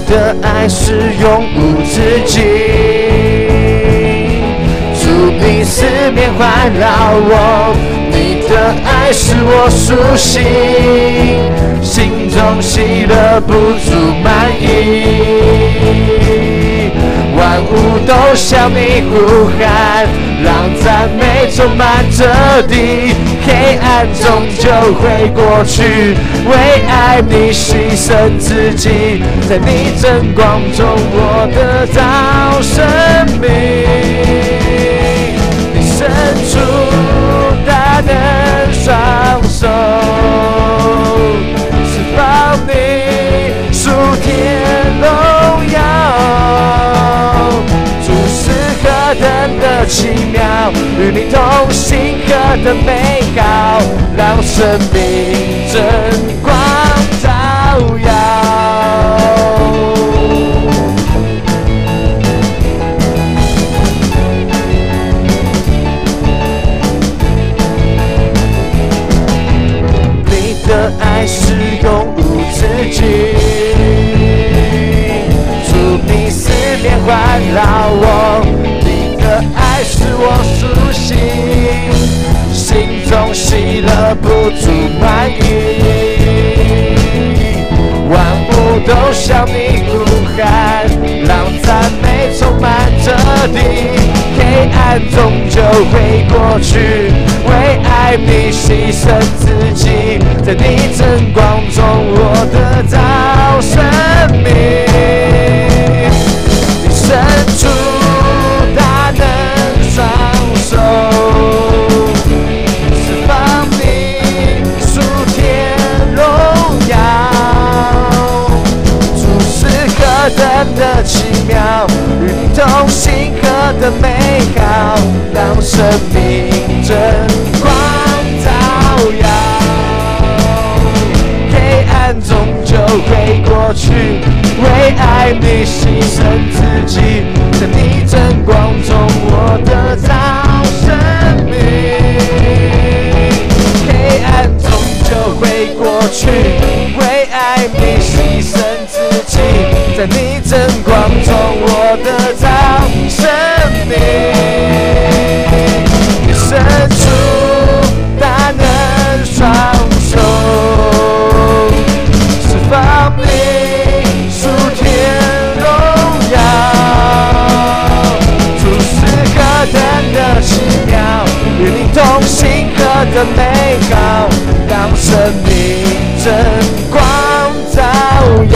的爱是永无止境，主你四面环绕我，你的爱是我苏醒，心中喜乐不足满溢。万物都向你呼喊，让赞美充满这地，黑暗终究会过去，为爱你牺牲自己，在你真光中我得到生命。你伸出大能双手，释放你属天荣耀，何等的奇妙，与你同行何等美好，让生命真光照耀。你的爱是永无止境，主你四面环绕我，爱是我苏醒，心中喜乐不足满溢，万物都向你呼喊，让赞美充满这地，黑暗终究会过去，为爱你牺牲自己，在你真光中我得到生命。你伸出双手，释放你属天荣耀，主是何等的奇妙，与你同行何等美好，让生命真光照耀，黑暗终究会过去，为爱你牺牲自己，在你真光中我得到生命，黑暗终究会过去，为爱你牺牲自己，在你真光中我得到生命。你伸出大能双手，释放你属天荣耀，何等的奇妙，与你同行何等美好，让生命真光照耀。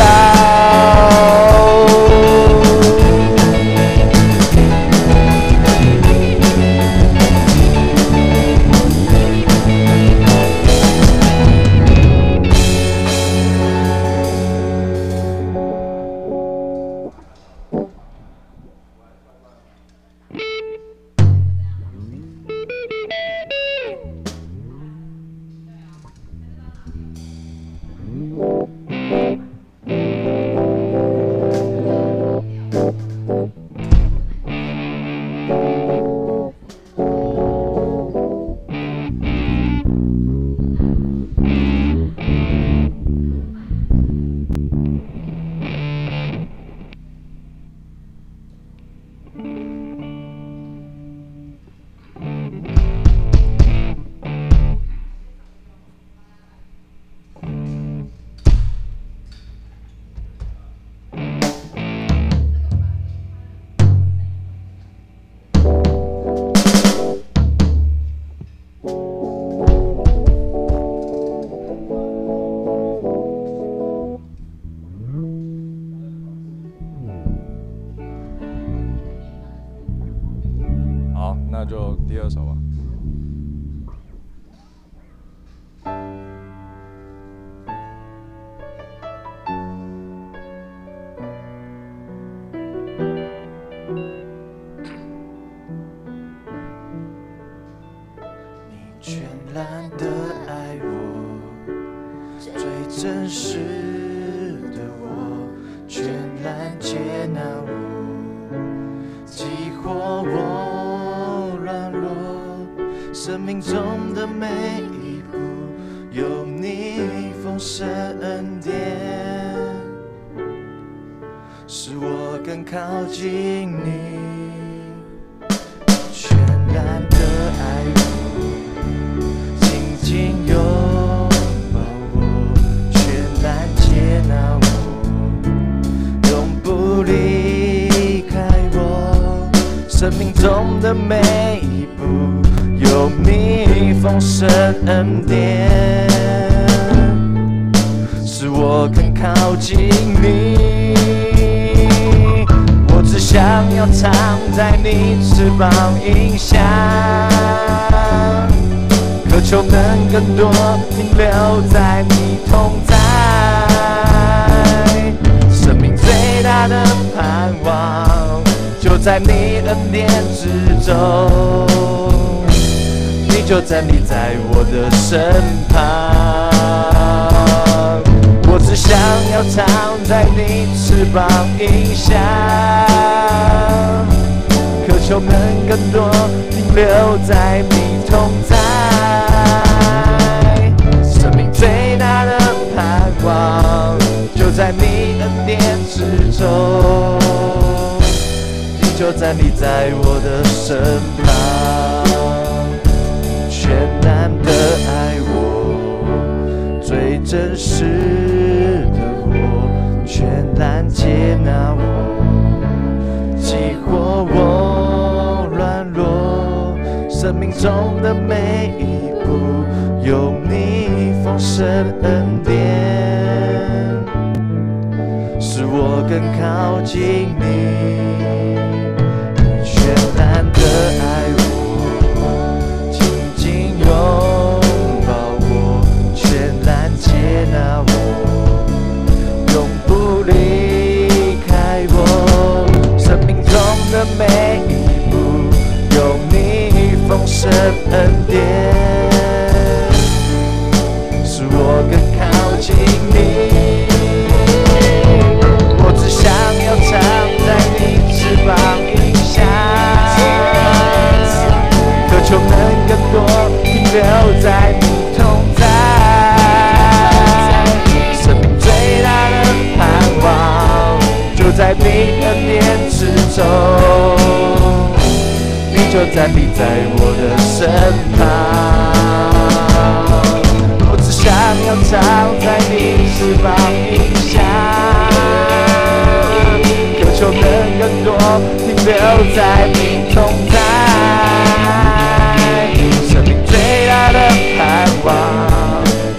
那就第二首吧。你全然的爱我，最真实的我，全然接纳我，激活我软弱，生命中的每一步有你丰盛恩典，使我更靠近你，全然的爱我，紧紧拥抱我，全然接纳我，永不离开我。生命中的每一步，有你丰盛恩典，使我更靠近你。我只想要藏在你翅膀荫下，渴求能更多停留在你同在。生命最大的盼望，就在你恩典之中。你就站立在我的身旁，我只想要藏在你翅膀荫下，渴求能更多停留在你同在。生命最大的盼望，就在你恩典之中。你就站立在我的身旁，全然的爱我，最真实的我，全然接纳我，激活我软弱。生命中的每一步，有你丰盛恩典，使我更靠近你。全然的爱我，紧紧拥抱我，全然接纳我，永不离开我。生命中的每一步，有你丰盛恩典，使我更靠近你。我只想要藏在你翅膀荫下，渴求能更多停留在你同在。生命最大的盼望，就在你恩典之中。你就站立在我的身旁，我只想要藏在你翅膀荫下，渴求能更多停留在你同在。生命最大的盼望，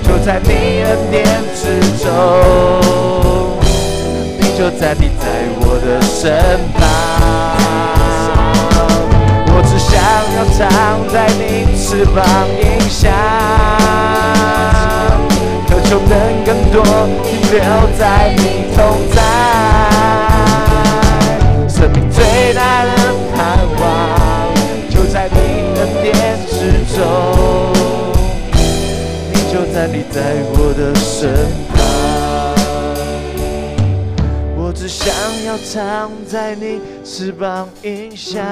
就在你恩典之中。你就站立在我的身旁，我只想要藏在你翅膀荫下，渴求能更多停留在你同在。生命最大的盼望，就在你恩典之中。你就站立在我的身旁，我只想要藏在你翅膀荫下，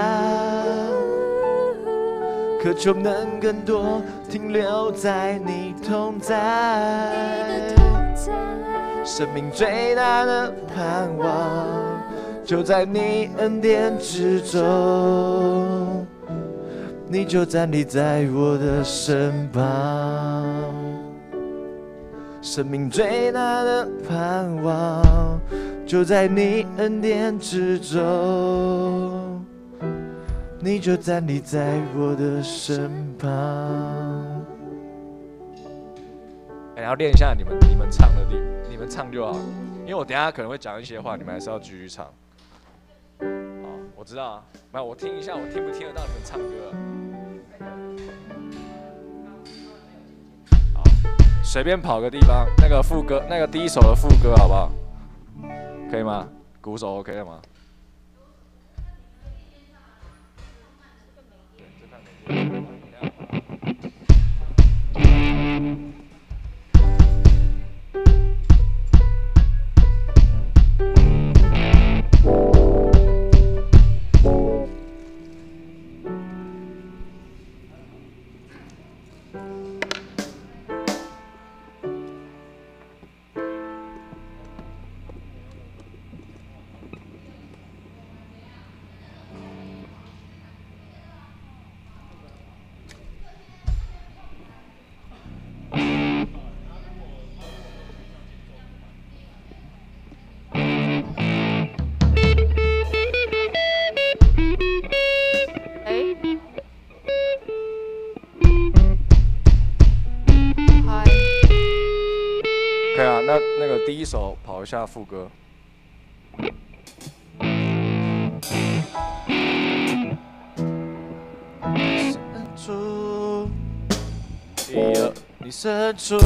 渴求能更多停留在你同在。生命最大的盼望，就在你恩典之中。你就站立在我的身旁。生命最大的盼望，就在你恩典之中。你就站立在我的身旁。要练一下你们唱的地，你们唱就好，因为我等一下可能会讲一些话，你们还是要继续唱。好，我知道啊，那我听一下，我听不听得到你们唱歌啊？好，随便跑个地方，那个副歌，那个第一首的副歌好不好？可以吗？鼓手 OK 了吗？第一首跑一下副歌。你伸出。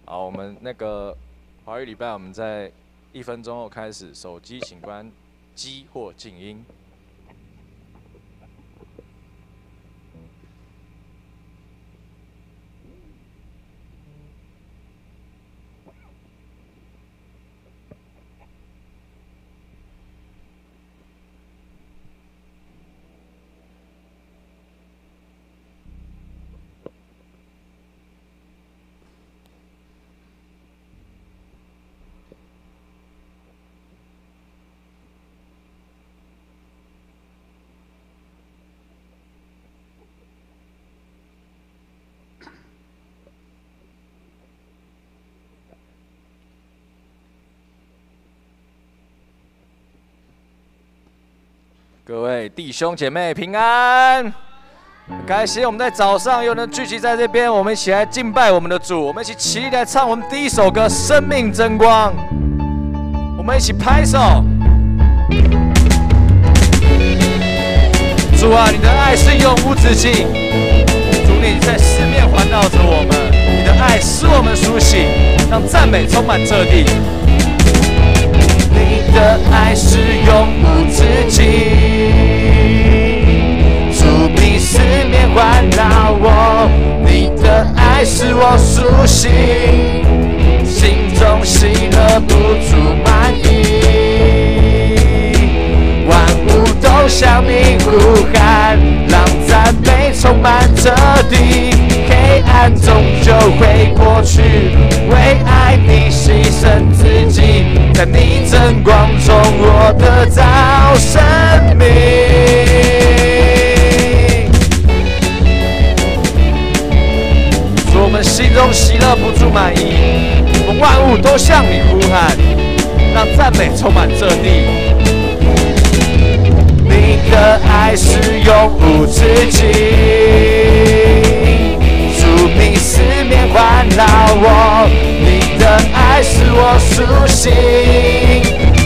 好，我们那个华语礼拜，我们在1分钟后开始，手机请关机或静音。各位弟兄姐妹平安，很开心我们在早上又能聚集在这边，我们一起来敬拜我们的主，我们一起起立来唱我们第一首歌《生命真光》，我们一起拍手。主啊，你的爱是永无止境，主你在四面环绕着我们，你的爱使我们苏醒，让赞美充满这地。你的爱是永无止境，主你四面环绕我，你的爱使我苏醒，心中喜乐不足满溢，万物都向你呼喊，让赞美充满底，黑暗终究会过去。为爱你牺牲自己，在你真光中我得到生命。主，我们心中喜乐不住满意，我们万物都向你呼喊，让赞美充满这地。你的爱是永无止境，主你四面环绕我，你的爱是我苏醒，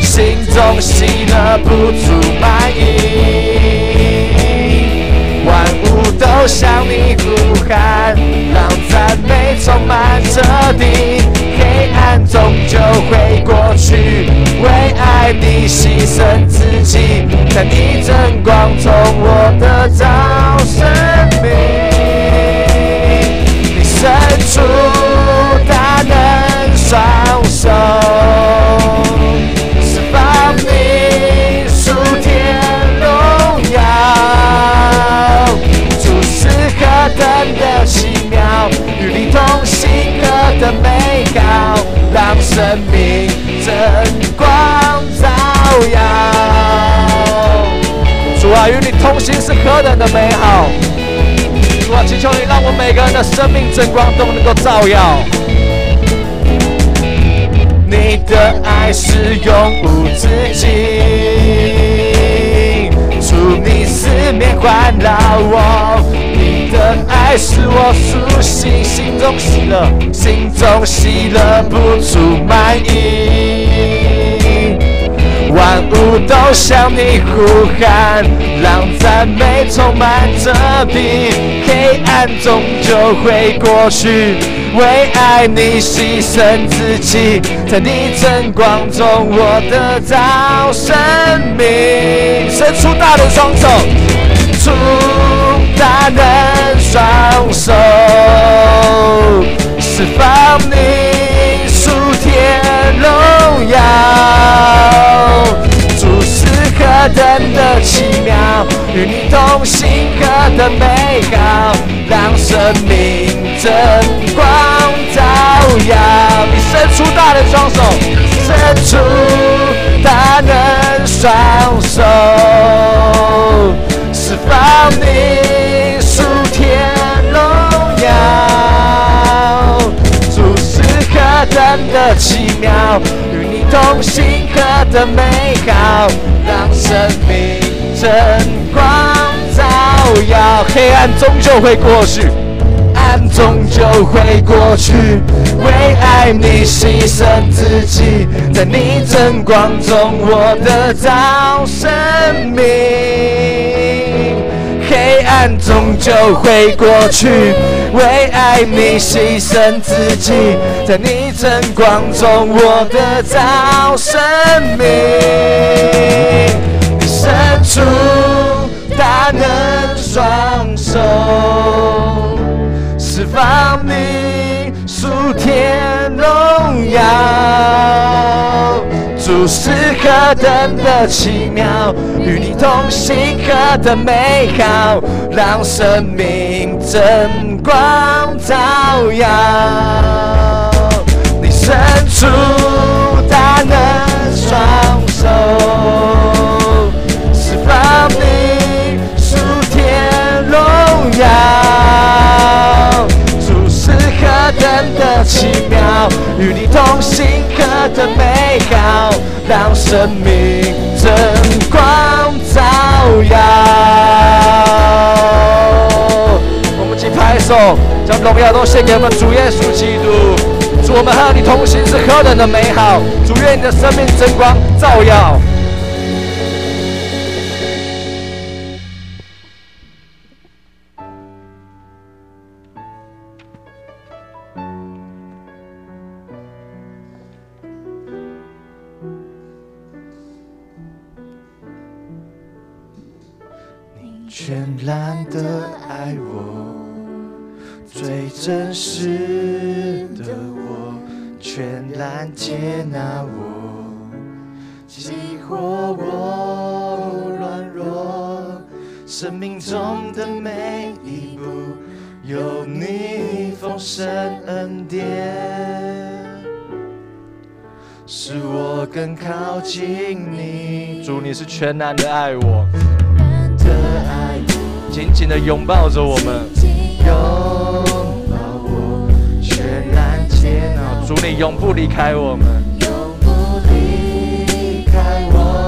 心中喜乐不住满意，万物都向你呼喊，让赞美充满这地，黑暗终究会过去，为爱你牺牲自己，在你真光中我得到生命。你伸出大能双手，释放你属天荣耀，主是何等的奇妙，与你同行何等美好，让生命真光照耀。主啊，与你同行是何等的美好！主啊，祈求你让我每个人的生命真光都能够照耀。你的爱是永无止境，主你四面环绕我，你的爱是我苏醒，心中喜乐，心中喜乐不住满意，万物都向你呼喊，让赞美充满这地，黑暗终究会过去，为爱你牺牲自己，在你真光中我得到生命。伸出大能双手，出大能双手，释放你属天荣耀，主是何等的奇妙，与你同行何等美好，让生命真光照耀。你伸出大能双手，伸出大能双手，释放你属天荣耀，主是何等的奇妙，与你同行何等美好，让生命真光照耀。黑暗终究会过去，暗终究会过去，为爱你牺牲自己，在你真光中我得到生命。黑暗终究会过去，为爱你牺牲自己，在你真光中我得到生命。你伸出大能双手，释放你属天荣耀，主是何等的奇妙，与你同行何等美好，让生命真光照耀。你伸出大能双手，释放你属天荣耀，主是何等的奇妙，与你同行何等美好，让生命真光照耀。我们一起拍手，将荣耀都献给我们主耶稣基督。主，我们和你同行是何等的美好，主愿你的生命真光照耀。全然的爱我，最真实的我，全然接纳我，激活我软弱，生命中的每一步，有你丰盛恩典，使我更靠近你。主，你是全然的爱我，紧紧的拥抱着我们，拥抱我，全然接纳。主，你永不离开我们，永不离开我。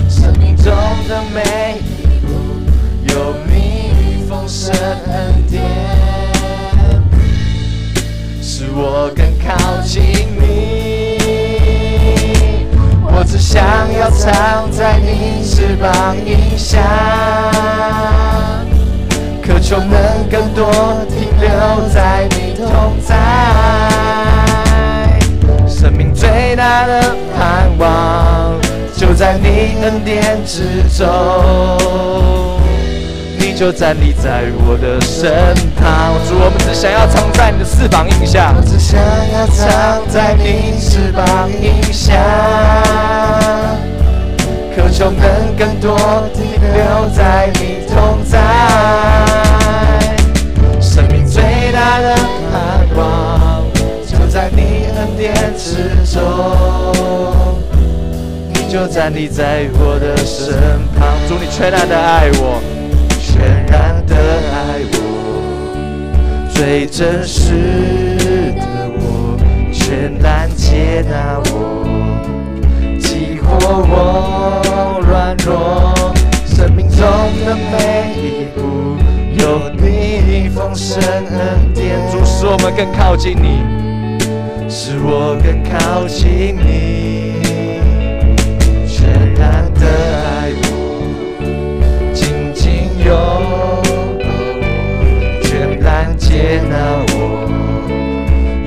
生命中的每一步，有你丰盛恩典，使我更靠近你。我只想要藏在你翅膀荫下，渴求能更多停留在你同在。生命最大的盼望，就在你恩典之中。你就站立在我的身旁，主，我们只想要藏在你的翅膀荫下。我只想要藏在你翅膀荫下，渴求能更多停留在你同在。生命最大的盼望，就在你恩典之中。你就站立在我的身旁，主，你全然的爱我，全然的爱我，最真实的我，全然接纳我，激活我软弱。生命中的每一步，有你丰盛恩典。主，使我们更靠近你，使我更靠近你，全然的爱我，紧紧拥抱我，全然接纳我，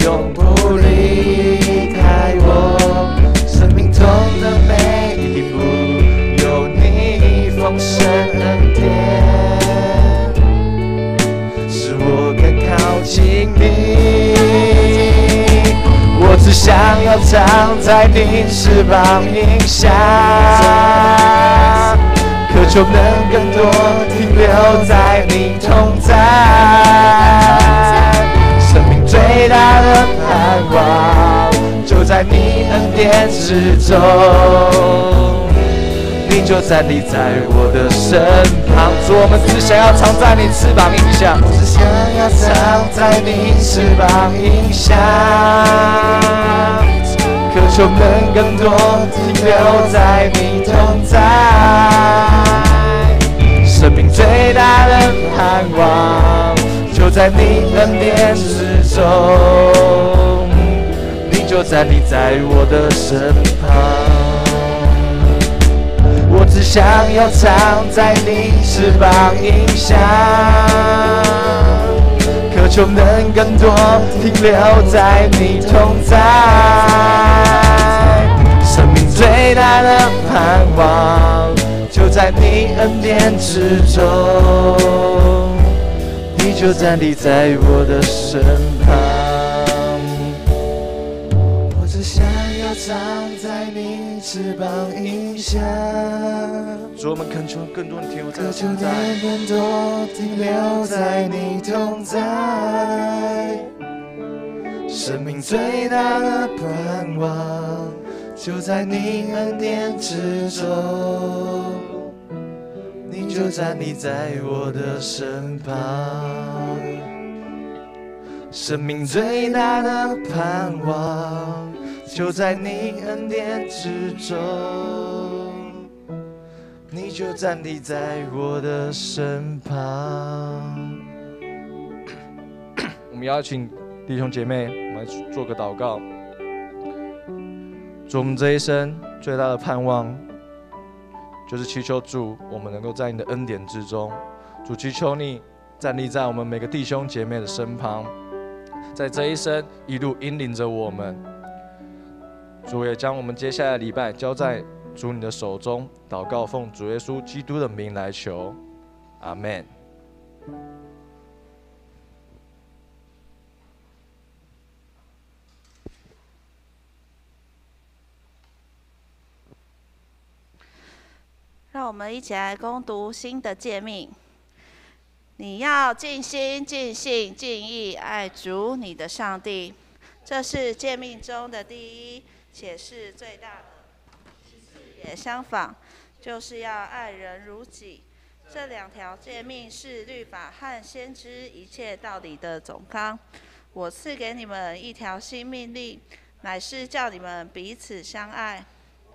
永不离开我。生命中的每一步，有你丰盛恩典，使我更靠近你。我只想要藏在你翅膀荫下，渴求能更多停留在你同在。生命最大的盼望，就在你恩典之中。你就站立在我的身旁，主，我们只想要藏在你翅膀荫下。我只想要藏在你翅膀荫下，渴求能更多停留在你同在。生命最大的盼望，就在你恩典之中。你就站立在我的身旁。我只想要藏在你翅膀荫下，渴求能更多停留在你同在。生命最大的盼望，就在你恩典之中。你就站立在我的身旁。我只想要藏在你翅膀荫下，主，我们恳求更多人停留在你同在，更多停留在你同在。生命最大的盼望，就在你恩典之中。你就站立在我的身旁。生命最大的盼望，就在你恩典之中。你就站立在我的身旁。我们邀请弟兄姐妹，我们来做个祷告。主，我们这一生最大的盼望，就是祈求主，我们能够在你的恩典之中。主，祈求你站立在我们每个弟兄姐妹的身旁，在这一生一路引领着我们。主，也将我们接下来的礼拜交在主你的手中，祷告奉主耶稣基督的名来求，阿们。让我们一起来攻读新的诫命。你要尽心、尽性、尽意爱主你的上帝，这是诫命中的第一，且是最大的。其次也相仿，就是要爱人如己。这两条诫命是律法和先知一切道理的总纲。我赐给你们一条新命令，乃是叫你们彼此相爱。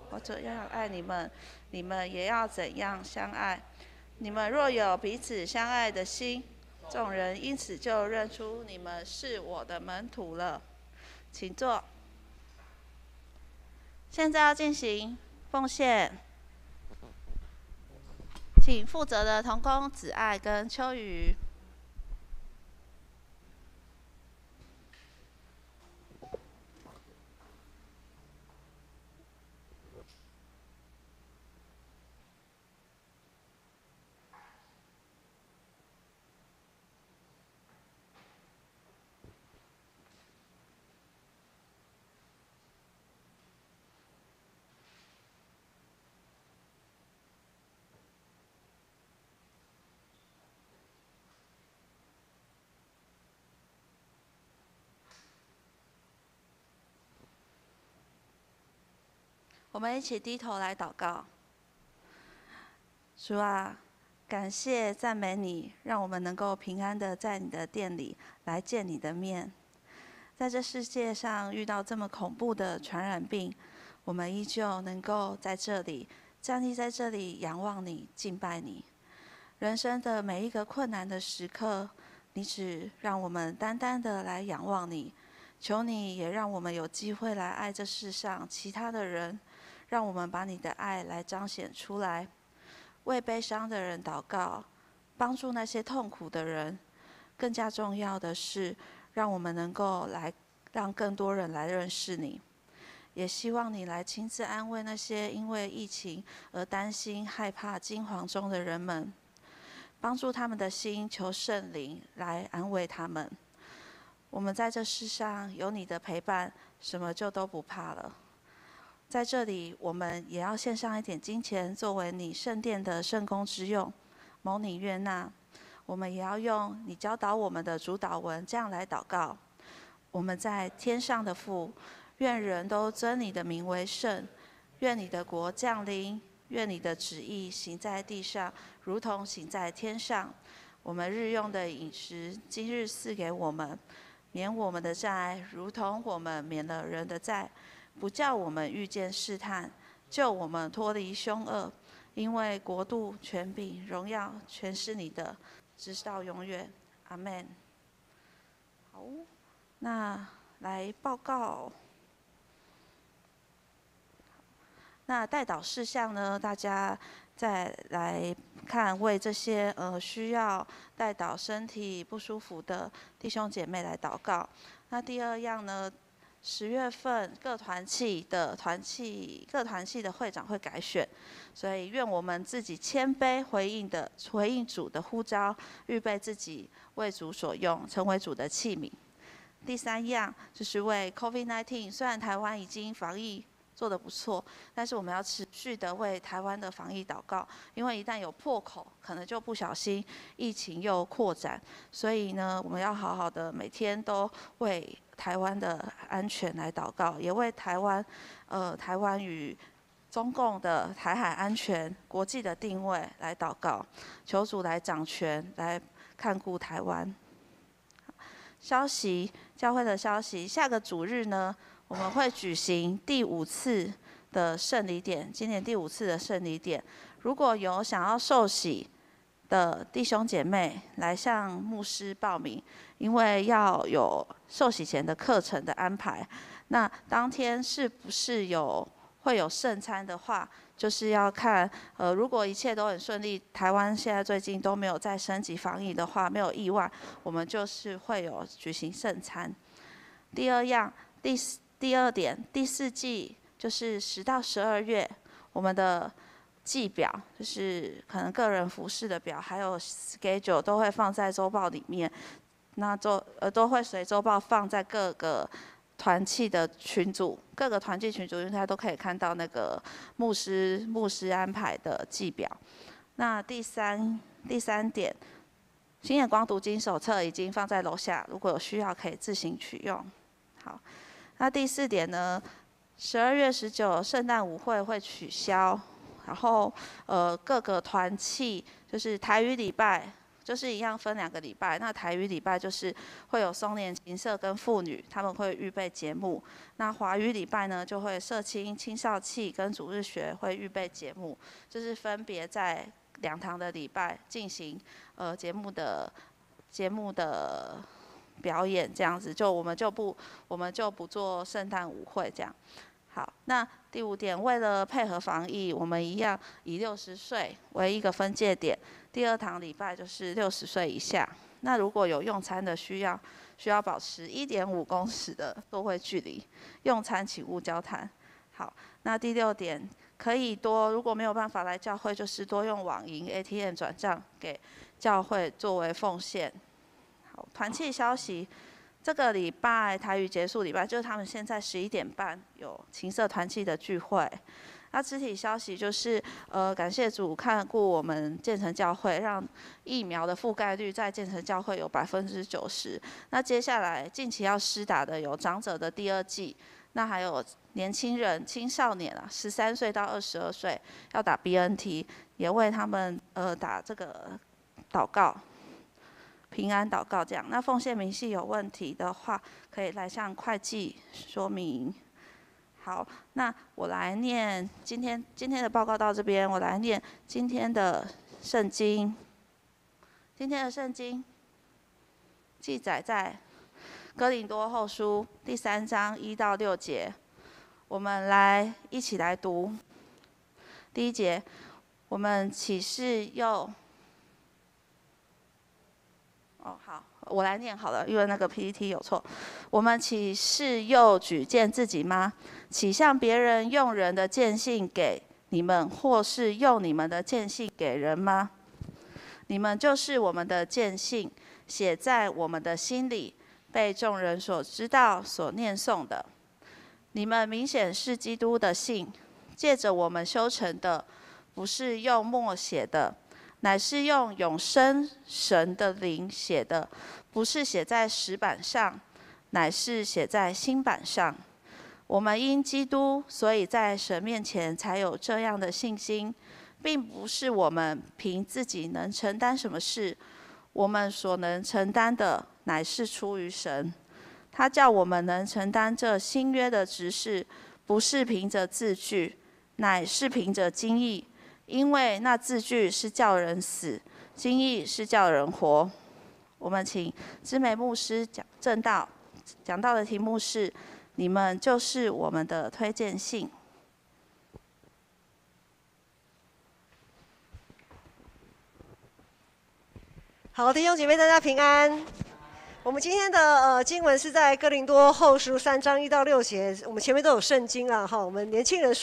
我怎样爱你们，你们也要怎样相爱。你们若有彼此相爱的心，众人因此就认出你们是我的门徒了。请坐。现在要进行奉献，请负责的同工子爱跟秋雨。我们一起低头来祷告。主啊，感谢赞美你，让我们能够平安的在你的殿里来见你的面。在这世界上遇到这么恐怖的传染病，我们依旧能够在这里站立在这里仰望你、敬拜你。人生的每一个困难的时刻，你只让我们单单的来仰望你。求你也让我们有机会来爱这世上其他的人，让我们把你的爱来彰显出来，为悲伤的人祷告，帮助那些痛苦的人。更加重要的是，让我们能够来让更多人来认识你。也希望你来亲自安慰那些因为疫情而担心、害怕、惊惶中的人们，帮助他们的心，求圣灵来安慰他们。我们在这世上有你的陪伴，什么就都不怕了。在这里，我们也要献上一点金钱，作为你圣殿的圣工之用，蒙你悦纳。我们也要用你教导我们的主祷文，这样来祷告：我们在天上的父，愿人都尊你的名为圣，愿你的国降临，愿你的旨意行在地上，如同行在天上。我们日用的饮食，今日赐给我们，免我们的债，如同我们免了人的债，不叫我们遇见试探，救我们脱离凶恶。因为国度、权柄、荣耀，全是你的，直到永远。阿们。好，那来报告。那代祷事项呢？大家再来看，为这些需要代祷身体不舒服的弟兄姐妹来祷告。那第二样呢，10月份各团契的会长会改选，所以愿我们自己谦卑回应主的呼召，预备自己为主所用，成为主的器皿。第三样就是为 COVID-19， 虽然台湾已经防疫做得不错，但是我们要持续的为台湾的防疫祷告，因为一旦有破口，可能就不小心疫情又扩展。所以呢，我们要好好的每天都为台湾的安全来祷告，也为台湾与中共的台海安全、国际的定位来祷告，求主来掌权，来看顾台湾。教会的消息，下个主日呢，我们会举行第5次的圣礼典，今年第5次的圣礼典。如果有想要受洗的弟兄姐妹来向牧师报名，因为要有受洗前的课程的安排。那当天是不是会有圣餐的话，就是要看如果一切都很顺利，台湾现在最近都没有再升级防疫的话，没有意外，我们就是会有举行圣餐。第二点，第4季就是10到12月，我们的季表就是可能个人服饰的表，还有 schedule 都会放在周报里面，那都会随周报放在各个团契的群组，各个团契群组应该都可以看到那个牧师安排的季表。那第三点，新眼光读经手册已经放在楼下，如果有需要可以自行取用。好，那第4点呢，12月19圣诞舞会会取消，然后各个团契就是台语礼拜。就是一样分2个礼拜，那台语礼拜就是会有松年琴社跟妇女，他们会预备节目。那华语礼拜呢，就会社青、青少契跟主日学会预备节目，就是分别在2堂的礼拜进行节目的表演这样子。我们就不做圣诞舞会这样。好，那第5点，为了配合防疫，我们一样以60岁为一个分界点。第2堂礼拜就是60岁以下。那如果有用餐的需要保持1.5公尺的座位距离，用餐请勿交谈。好，那第6点，可以如果没有办法来教会，就是多用网银 ATM 转账给教会作为奉献。好，团契消息。这个礼拜台语结束礼拜，就是他们现在11点半有青社团契的聚会。那肢体消息就是感谢主看顾我们建成教会，让疫苗的覆盖率在建成教会有90%。那接下来近期要施打的有长者的第2剂，那还有年轻人、青少年13岁到22岁要打 BNT， 也为他们打这个祷告。平安祷告这样，那奉献明细有问题的话，可以来向会计说明。好，那我来念今天的报告到这边，我来念今天的圣经。今天的圣经记载在哥林多后书第3章1到6节，我们一起来读。第1节，我们岂是又好，我来念好了，因为那个 PPT 有错。我们岂是又举荐自己吗？岂向别人用人的荐信给你们，或是用你们的荐信给人吗？你们就是我们的荐信，写在我们的心里，被众人所知道、所念诵的。你们明显是基督的信，借着我们修成的，不是用墨写的，乃是用永生神的灵写的，不是写在石板上，乃是写在心板上。我们因基督，所以在神面前才有这样的信心，并不是我们凭自己能承担什么事，我们所能承担的，乃是出于神。他叫我们能承担这新约的职事，不是凭着字句，乃是凭着经意。因为那字句是叫人死，经意是叫人活。我们请知美牧师讲正道，讲道的题目是：你们就是我们的推荐信。好，弟兄姐妹，大家平安。我们今天的经文是在哥林多后书3章1到6节，我们前面都有圣经啦哈。我们年轻人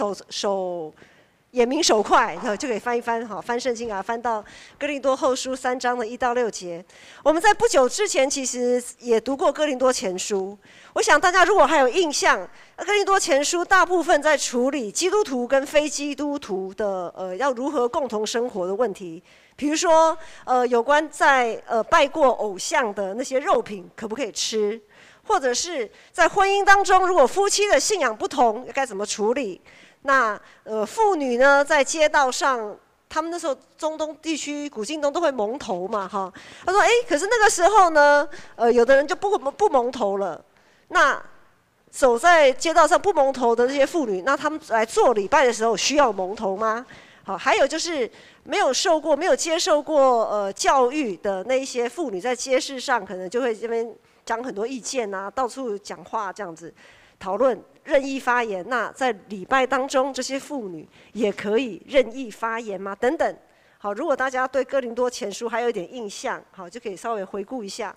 眼明手快，就可以翻一翻，翻圣经翻到哥林多后书3章的1到6节。我们在不久之前其实也读过哥林多前书，我想大家如果还有印象，哥林多前书大部分在处理基督徒跟非基督徒的要如何共同生活的问题。比如说有关在拜过偶像的那些肉品可不可以吃，或者是在婚姻当中，如果夫妻的信仰不同该怎么处理。那妇女呢，在街道上，他们那时候中东地区古晋东都会蒙头嘛，哈。他说，可是那个时候呢，有的人就不蒙头了。那走在街道上不蒙头的这些妇女，那他们来做礼拜的时候需要蒙头吗？好，还有就是没有接受过教育的那一些妇女，在街市上可能就会这边讲很多意见啊，到处讲话这样子。讨论任意发言，那在礼拜当中，这些妇女也可以任意发言吗？等等。好，如果大家对哥林多前书还有一点印象，好，就可以稍微回顾一下。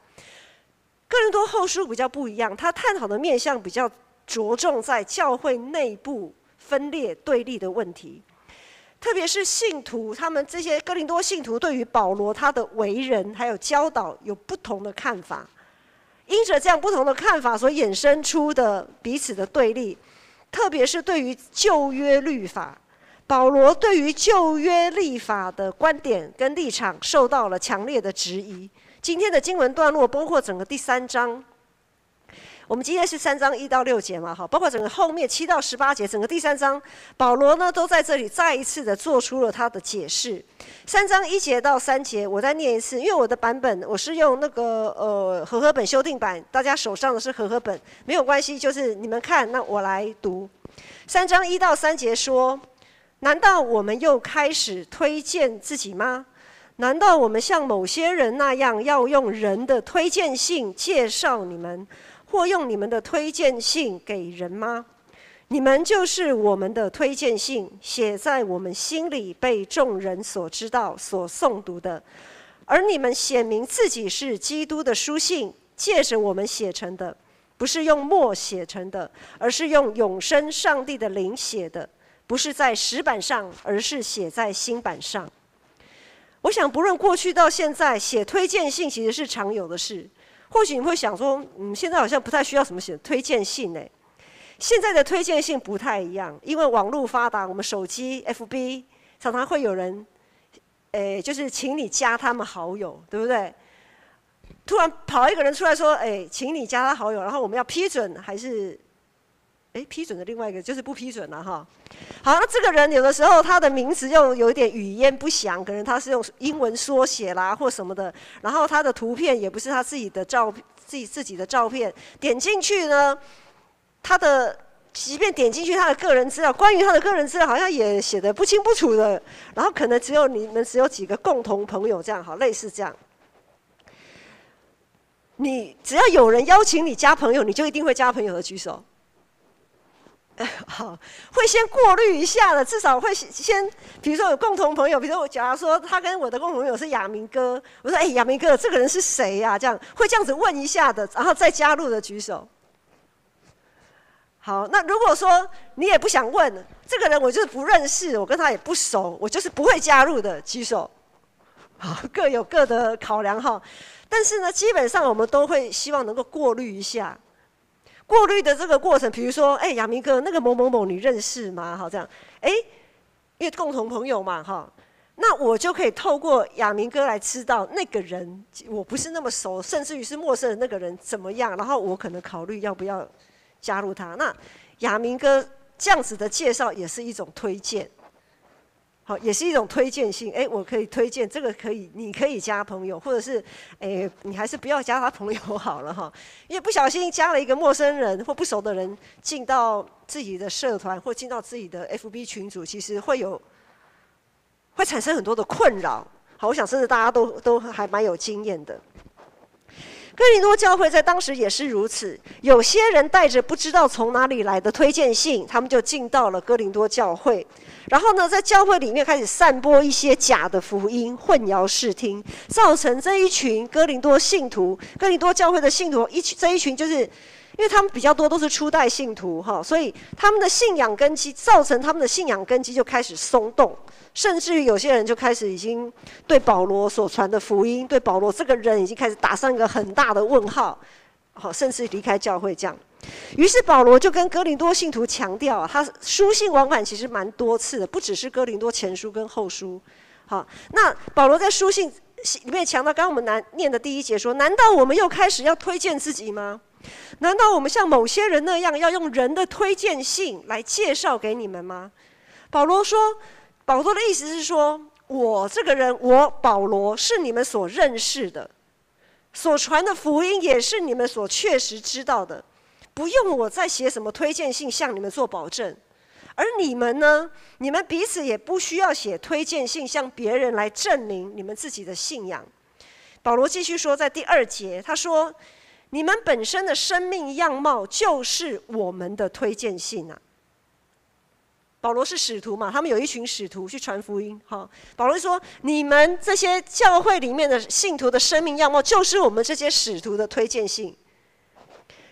哥林多后书比较不一样，它探讨的面向比较着重在教会内部分裂对立的问题，特别是信徒，他们这些哥林多信徒对于保罗他的为人还有教导有不同的看法。因着这样不同的看法所衍生出的彼此的对立，特别是对于旧约律法，保罗对于旧约律法的观点跟立场受到了强烈的质疑。今天的经文段落包括整个第3章。我们今天是3章1到6节嘛，好，包括整个后面7到18节，整个第3章，保罗呢都在这里再一次的做出了他的解释。3章1节到3节，我再念一次，因为我的版本我是用那个和合本修订版，大家手上的是和合本，没有关系，就是你们看，那我来读。3章1到3节说：难道我们又开始推荐自己吗？难道我们像某些人那样，要用人的推荐信介绍你们？或用你们的推荐信给人吗？你们就是我们的推荐信，写在我们心里，被众人所知道、所诵读的。而你们显明自己是基督的书信，借着我们写成的，不是用墨写成的，而是用永生上帝的灵写的，不是在石板上，而是写在心板上。我想，不论过去到现在，写推荐信其实是常有的事。或许你会想说，现在好像不太需要什么写推荐信呢。现在的推荐信不太一样，因为网络发达，我们手机 FB 常常会有人，就是请你加他们好友，对不对？突然跑一个人出来说，请你加他好友，然后我们要批准还是，批准的另外一个就是不批准了哈。好，那这个人有的时候他的名字又有一点语焉不详，可能他是用英文缩写啦或什么的，然后他的图片也不是他自己的照片，点进去呢，即便点进去他的个人资料，关于他的个人资料好像也写得不清不楚的，然后可能你们只有几个共同朋友这样，好，类似这样。你只要有人邀请你加朋友，你就一定会加朋友的举手。好，会先过滤一下的，至少会先，比如说有共同朋友，比如说假如说他跟我的共同朋友是亚明哥，我说亚明哥，这个人是谁呀？这样会这样子问一下的，然后再加入的举手。好，那如果说你也不想问这个人，我就是不认识，我跟他也不熟，我就是不会加入的，举手。好，各有各的考量哈。但是呢，基本上我们都会希望能够过滤一下。过滤的这个过程，比如说，亚明哥，那个某某某你认识吗？好，这样，因为共同朋友嘛，哈，那我就可以透过亚明哥来知道那个人我不是那么熟，甚至于是陌生的那个人怎么样，然后我可能考虑要不要加入他。那亚明哥这样子的介绍也是一种推荐。好，也是一种推荐信。我可以推荐这个可以，你可以加朋友，或者是，你还是不要加他朋友好了哈，因为不小心加了一个陌生人或不熟的人进到自己的社团或进到自己的 FB 群组，其实会产生很多的困扰。好，我想甚至大家都还蛮有经验的。哥林多教会在当时也是如此，有些人带着不知道从哪里来的推荐信，他们就进到了哥林多教会，然后呢，在教会里面开始散播一些假的福音，混淆视听，造成这一群哥林多教会的信徒这一群就是。因为他们比较多都是初代信徒哈，所以他们的信仰根基造成他们的信仰根基就开始松动，甚至于有些人就开始已经对保罗所传的福音，对保罗这个人已经开始打上一个很大的问号，好，甚至离开教会这样。于是保罗就跟哥林多信徒强调他书信往返其实蛮多次的，不只是哥林多前书跟后书。好，那保罗在书信里面强调，刚刚我们念的第1节说：难道我们又开始要推荐自己吗？难道我们像某些人那样，要用人的推荐信来介绍给你们吗？保罗的意思是说，我这个人，我保罗是你们所认识的，所传的福音也是你们所确实知道的，不用我再写什么推荐信向你们做保证。而你们呢？你们彼此也不需要写推荐信向别人来证明你们自己的信仰。保罗继续说，在第2节，他说：你们本身的生命样貌就是我们的推荐信啊。保罗是使徒嘛，他们有一群使徒去传福音。好，保罗说，你们这些教会里面的信徒的生命样貌，就是我们这些使徒的推荐信。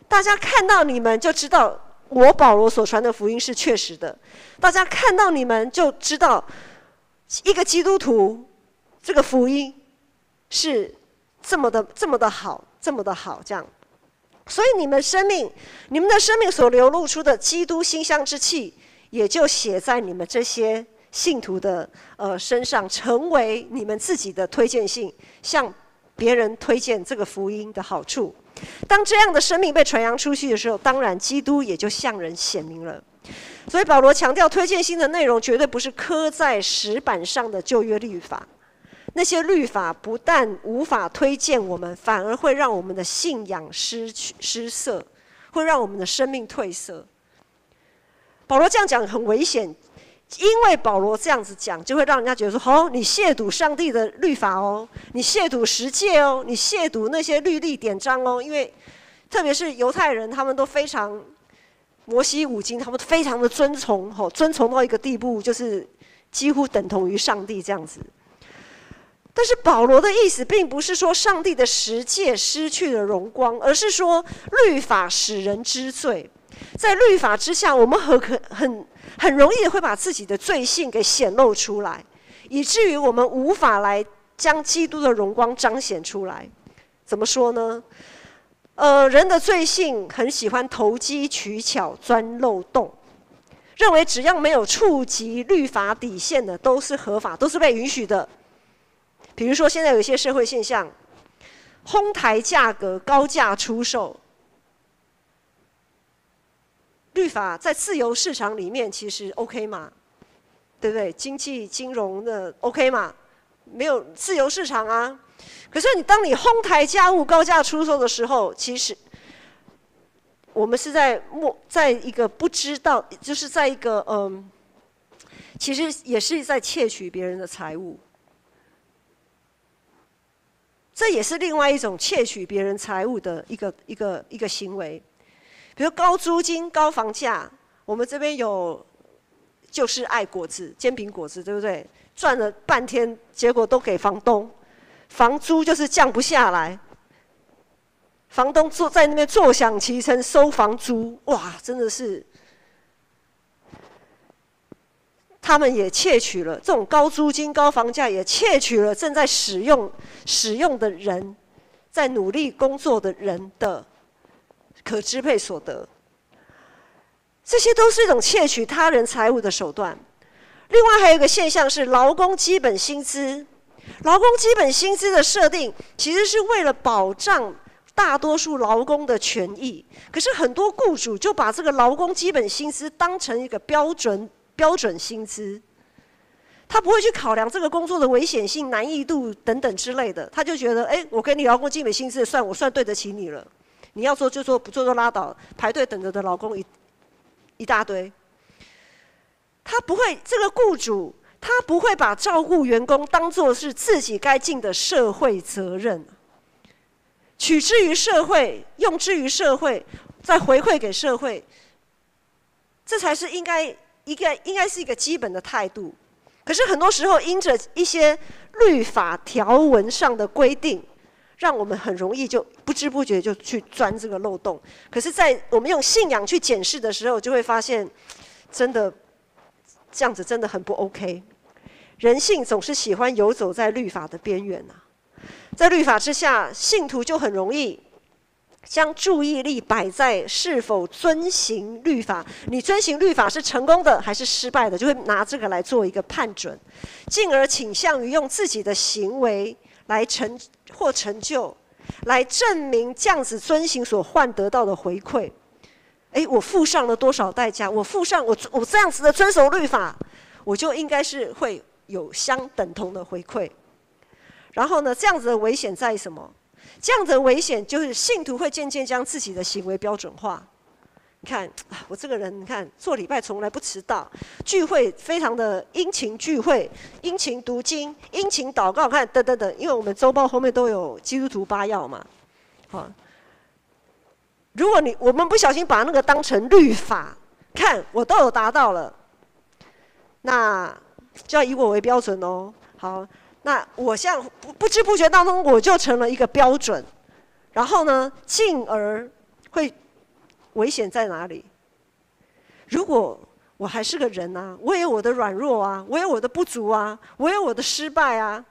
大家看到你们就知道，我保罗所传的福音是确实的。大家看到你们就知道，一个基督徒这个福音是这么的好。这样，所以你们的生命所流露出的基督馨香之气，也就写在你们这些信徒的身上，成为你们自己的推荐信，向别人推荐这个福音的好处。当这样的生命被传扬出去的时候，当然基督也就向人显明了。所以保罗强调，推荐信的内容绝对不是刻在石板上的旧约律法。那些律法不但无法推荐我们，反而会让我们的信仰失色，会让我们的生命褪色。保罗这样讲很危险，因为保罗这样子讲，就会让人家觉得说：哦，你亵渎上帝的律法哦，你亵渎十诫哦，你亵渎那些律例典章哦。因为特别是犹太人，他们都非常摩西五经，他们非常的遵从，遵从到一个地步，就是几乎等同于上帝这样子。但是保罗的意思并不是说上帝的十诫失去了荣光，而是说律法使人知罪。在律法之下，我们很容易的会把自己的罪性给显露出来，以至于我们无法来将基督的荣光彰显出来。怎么说呢？人的罪性很喜欢投机取巧、钻漏洞，认为只要没有触及律法底线的都是合法，都是被允许的。比如说，现在有一些社会现象，哄抬价格、高价出售。律法在自由市场里面其实 OK 嘛，对不对？经济金融的 OK 嘛，没有自由市场啊。可是当你哄抬价物、高价出售的时候，其实我们是在一个不知道，就是在一个其实也是在窃取别人的财物。这也是另外一种窃取别人财物的一个行为。比如高租金、高房价，我们这边有就是爱果子、煎饼果子，对不对？赚了半天，结果都给房东，房租就是降不下来。房东在那边坐享其成收房租，哇，真的是，他们也窃取了这种高租金、高房价，也窃取了正在使用的人，在努力工作的人的可支配所得。这些都是一种窃取他人财物的手段。另外还有一个现象是劳工基本薪资。劳工基本薪资的设定其实是为了保障大多数劳工的权益，可是很多雇主就把这个劳工基本薪资当成一个标准薪资，他不会去考量这个工作的危险性、难易度等等之类的，他就觉得，我给你劳工基本薪资，我算对得起你了，你要做就做，不做就拉倒，排队等着的劳工一大堆。他不会，这个雇主他不会把照顾员工当作是自己该尽的社会责任，取之于社会，用之于社会，再回馈给社会，这才是应该是一个基本的态度。可是很多时候，因着一些律法条文上的规定，让我们很容易就不知不觉就去钻这个漏洞。可是，在我们用信仰去检视的时候，就会发现，真的这样子真的很不 OK。人性总是喜欢游走在律法的边缘啊，在律法之下，信徒就很容易将注意力摆在是否遵行律法，你遵行律法是成功的还是失败的，就会拿这个来做一个判准，进而倾向于用自己的行为来成就，来证明这样子遵行所换得到的回馈。我付上了多少代价？我这样子的遵守律法，我就应该是会有相等同的回馈。然后呢，这样子的危险在于什么？这样子的危险就是信徒会渐渐将自己的行为标准化。你看，我这个人，你看做礼拜从来不迟到，聚会非常的殷勤聚会，殷勤读经，殷勤祷告，看等等等，因为我们周报后面都有基督徒8要嘛。好，如果我们不小心把那个当成律法，看我都有达到了，那就要以我为标准哦。好。那我像不知不觉当中，我就成了一个标准，然后呢，进而会危险在哪里？如果我还是个人啊，我也有我的软弱啊，我有我的不足啊，我有我的失败啊，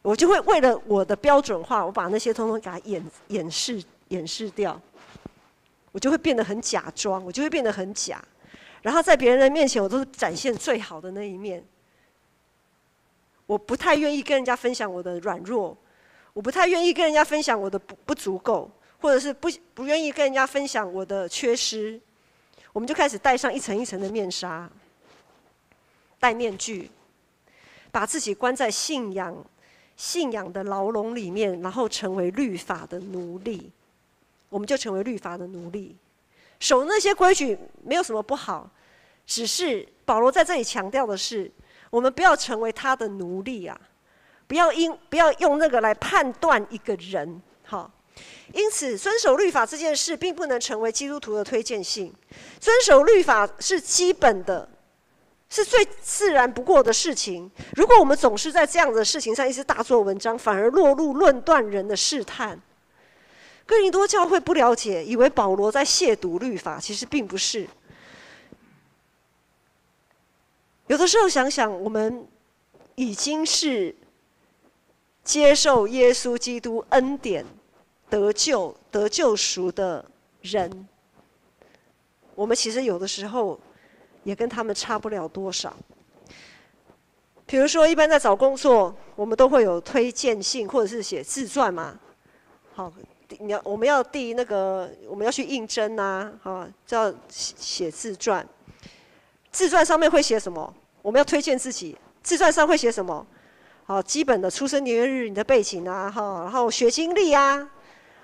我就会为了我的标准化，我把那些通通给它掩饰掉，我就会变得很假装，我就会变得很假，然后在别人的面前，我都是展现最好的那一面。我不太愿意跟人家分享我的软弱，我不太愿意跟人家分享我的不足够，或者是不愿意跟人家分享我的缺失，我们就开始戴上一层一层的面纱，戴面具，把自己关在信仰的牢笼里面，然后成为律法的奴隶。我们就成为律法的奴隶，守那些规矩没有什么不好，只是保罗在这里强调的是，我们不要成为他的奴隶啊，不要用那个来判断一个人。好，因此遵守律法这件事并不能成为基督徒的推荐信。遵守律法是基本的，是最自然不过的事情。如果我们总是在这样的事情上一直大做文章，反而落入论断人的试探。哥林多教会不了解，以为保罗在亵渎律法，其实并不是。有的时候想想，我们已经是接受耶稣基督恩典得救赎的人，我们其实有的时候也跟他们差不了多少。比如说，一般在找工作，我们都会有推荐信，或者是写自传嘛。好，我们要递那个，我们要去应征啊，就要写自传。自传上面会写什么？我们要推荐自己。自传上会写什么？好，基本的出生年月日、你的背景啊，然后学经历啊。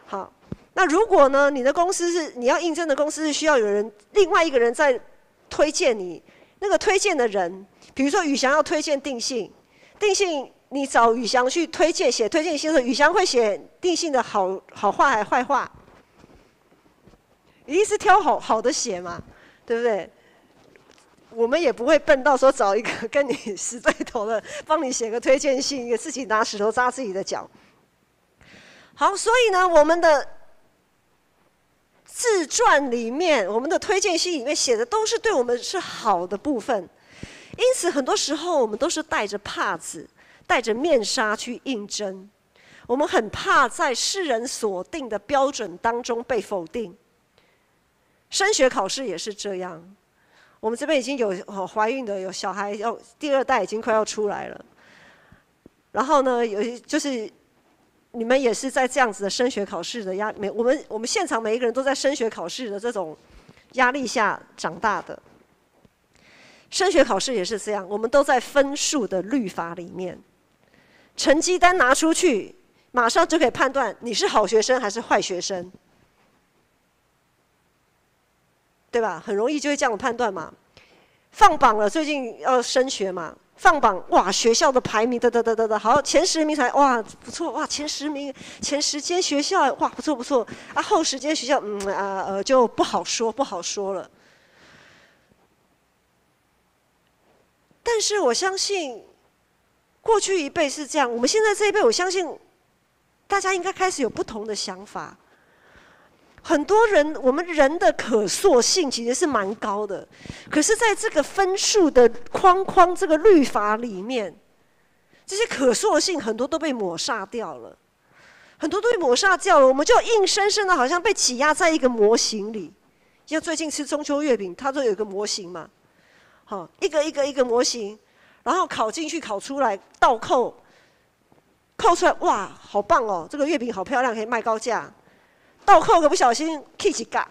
好，那如果呢，你的公司是你要应征的公司是需要另外一个人在推荐你，那个推荐的人，比如说宇翔要推荐定信，你找宇翔去写推荐信的时候，宇翔会写定信的好话还坏话？一定是挑好的写嘛，对不对？我们也不会笨到说找一个跟你死对头的，帮你写个推荐信，自己拿石头扎自己的脚。好，所以呢，我们的自传里面，我们的推荐信里面写的都是对我们是好的部分，因此很多时候我们都是带着帕子、带着面纱去应征。我们很怕在世人所定的标准当中被否定。升学考试也是这样。我们这边已经有怀孕的，有小孩，第二代已经快要出来了。然后呢，就是你们也是在这样子的升学考试的我们现场每一个人都在升学考试的这种压力下长大的。升学考试也是这样，我们都在分数的律法里面，成绩单拿出去，马上就可以判断你是好学生还是坏学生。对吧？很容易就会这样判断嘛。放榜了，最近要升学嘛，放榜哇，学校的排名好，前10名才哇不错哇，前10名，前10间学校哇不错啊，后10间学校就不好说了。但是我相信，过去一辈是这样，我们现在这一辈，我相信大家应该开始有不同的想法。很多人，我们人的可塑性其实是蛮高的，可是在这个分数的框这个律法里面，这些可塑性很多都被抹煞掉了，我们就硬生生的好像被挤压在一个模型里。像最近吃中秋月饼，它都有一个模型嘛，好，一个模型，然后烤进去烤出来，倒扣出来，哇，好棒哦，这个月饼好漂亮，可以卖高价。倒扣个不小心 ，K 几嘎，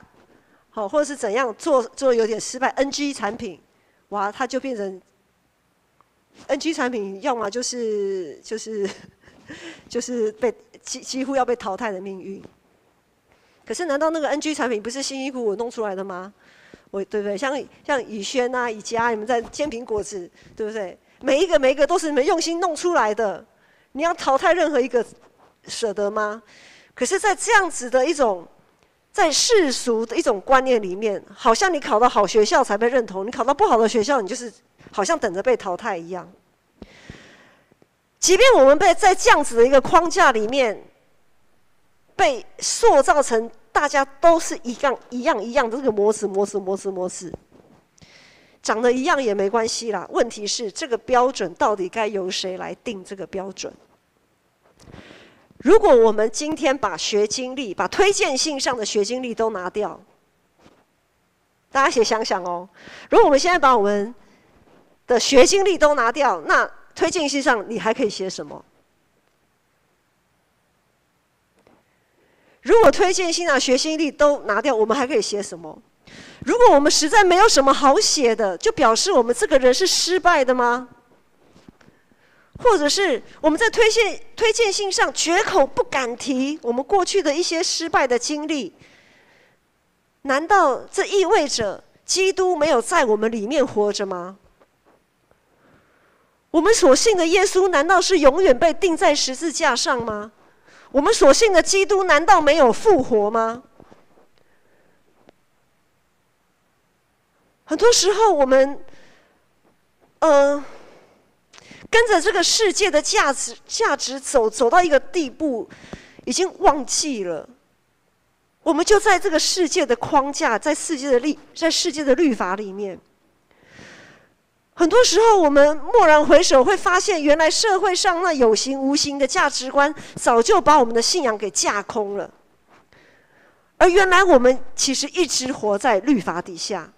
好，或者是怎样做有点失败 ，NG 产品，哇，它就变成 NG 产品，要么就是被几乎要被淘汰的命运。可是难道那个 NG 产品不是辛辛苦苦弄出来的吗？对不对？像以轩啊、以佳，你们在煎饼果子，对不对？每一个都是你们用心弄出来的，你要淘汰任何一个，舍得吗？可是，在这样子的一种在世俗的一种观念里面，好像你考到好学校才被认同，你考到不好的学校，你就是好像等着被淘汰一样。即便我们在这样子的一个框架里面，被塑造成大家都是一样的这个模子，长得一样也没关系啦。问题是这个标准到底该由谁来定这个标准？如果我们今天把学经历、把推荐信上的学经历都拿掉，大家也想想哦。如果我们现在把我们的学经历都拿掉，那推荐信上你还可以写什么？如果推荐信学习力都拿掉，我们还可以写什么？如果我们实在没有什么好写的，就表示我们这个人是失败的吗？或者是我们在推荐信上绝口不敢提我们过去的一些失败的经历，难道这意味着基督没有在我们里面活着吗？我们所信的耶稣难道是永远被钉在十字架上吗？我们所信的基督难道没有复活吗？很多时候我们跟着这个世界的价值走到一个地步，已经忘记了，我们就在这个世界的框架，在世界的律法里面。很多时候我们蓦然回首，会发现原来社会上那有形无形的价值观早就把我们的信仰给架空了，而原来我们其实一直活在律法底下。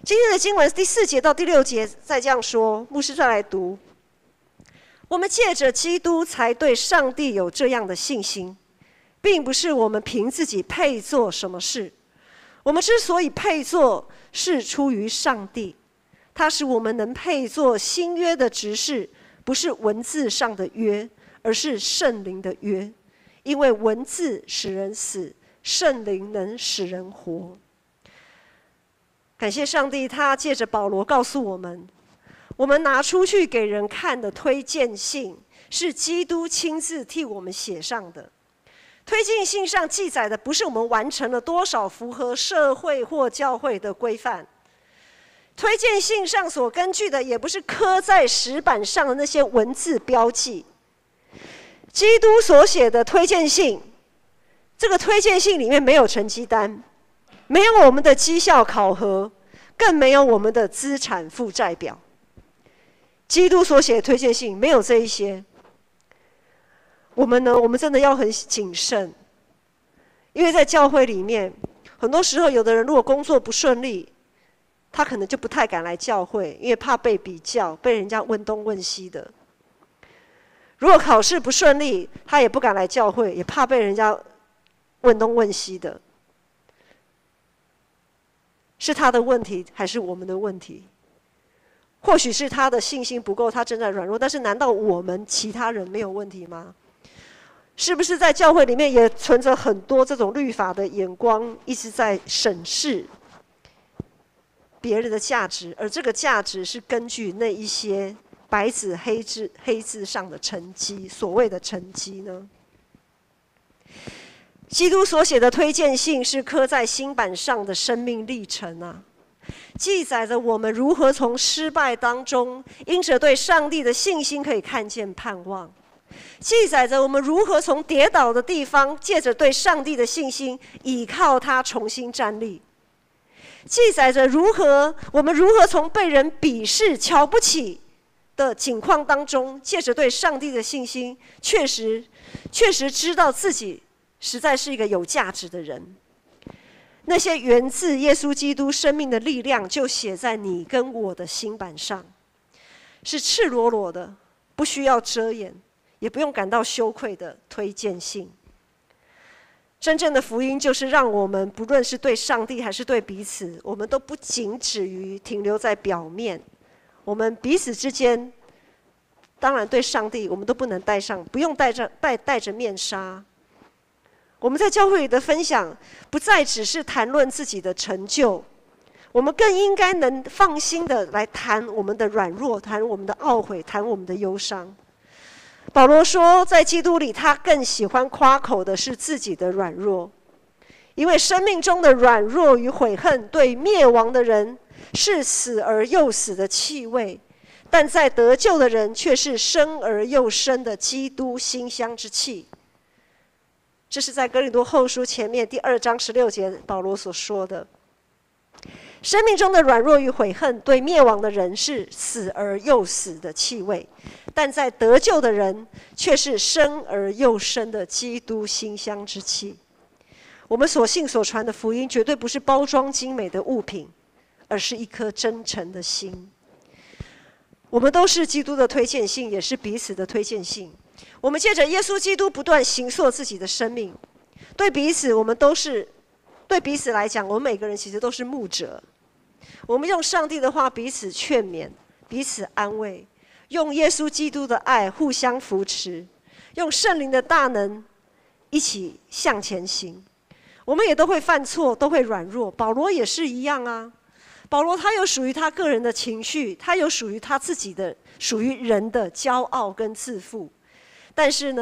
今天的经文第4节到第6节再这样说，牧师再来读。我们借着基督才对上帝有这样的信心，并不是我们凭自己配做什么事，我们之所以配做，是出于上帝，他使我们能配做新约的执事，不是文字上的约，而是圣灵的约，因为文字使人死，圣灵能使人活。感谢上帝，他借着保罗告诉我们，我们拿出去给人看的推荐信，是基督亲自替我们写上的。推荐信上记载的不是我们完成了多少符合社会或教会的规范，推荐信上所根据的也不是刻在石板上的那些文字标记。基督所写的推荐信，这个推荐信里面没有成绩单，没有我们的绩效考核，更没有我们的资产负债表。基督所写的推荐信没有这一些。我们呢？我们真的要很谨慎，因为在教会里面，很多时候有的人如果工作不顺利，他可能就不太敢来教会，因为怕被比较，被人家问东问西的。如果考试不顺利，他也不敢来教会，也怕被人家问东问西的。是他的问题，还是我们的问题？或许是他的信心不够，他正在软弱，但是难道我们其他人没有问题吗？是不是在教会里面也存着很多这种律法的眼光，一直在审视别人的价值，而这个价值是根据那一些白纸黑字上的成绩，所谓的成绩呢？基督所写的推荐信是刻在心板上的生命历程啊，记载着我们如何从失败当中，因着对上帝的信心可以看见盼望，记载着我们如何从跌倒的地方，借着对上帝的信心，倚靠他重新站立，记载着我们如何从被人鄙视、瞧不起的境况当中，借着对上帝的信心，确实知道自己实在是一个有价值的人。那些源自耶稣基督生命的力量，就写在你跟我的心板上，是赤裸裸的，不需要遮掩，也不用感到羞愧的推荐信。真正的福音就是让我们不论是对上帝还是对彼此，我们都不仅止于停留在表面。我们彼此之间，当然对上帝，我们都不用戴着面纱。我们在教会里的分享，不再只是谈论自己的成就，我们更应该能放心的来谈我们的软弱，谈我们的懊悔，谈我们的忧伤。保罗说，在基督里，他更喜欢夸口的是自己的软弱，因为生命中的软弱与悔恨，对灭亡的人是死而又死的气味，但在得救的人却是生而又生的基督馨香之气。这是在哥林多后书前面第2章16节保罗所说的。生命中的软弱与悔恨，对灭亡的人是死而又死的气味，但在得救的人却是生而又生的基督馨香之气。我们所信所传的福音，绝对不是包装精美的物品，而是一颗真诚的心。我们都是基督的推荐信，也是彼此的推荐信。我们借着耶稣基督不断形塑自己的生命，对彼此，我们都是对彼此来讲，我们每个人其实都是牧者。我们用上帝的话彼此劝勉，彼此安慰，用耶稣基督的爱互相扶持，用圣灵的大能一起向前行。我们也都会犯错，都会软弱。保罗也是一样啊。保罗他有属于他个人的情绪，他有属于他自己的属于人的骄傲跟自负。但是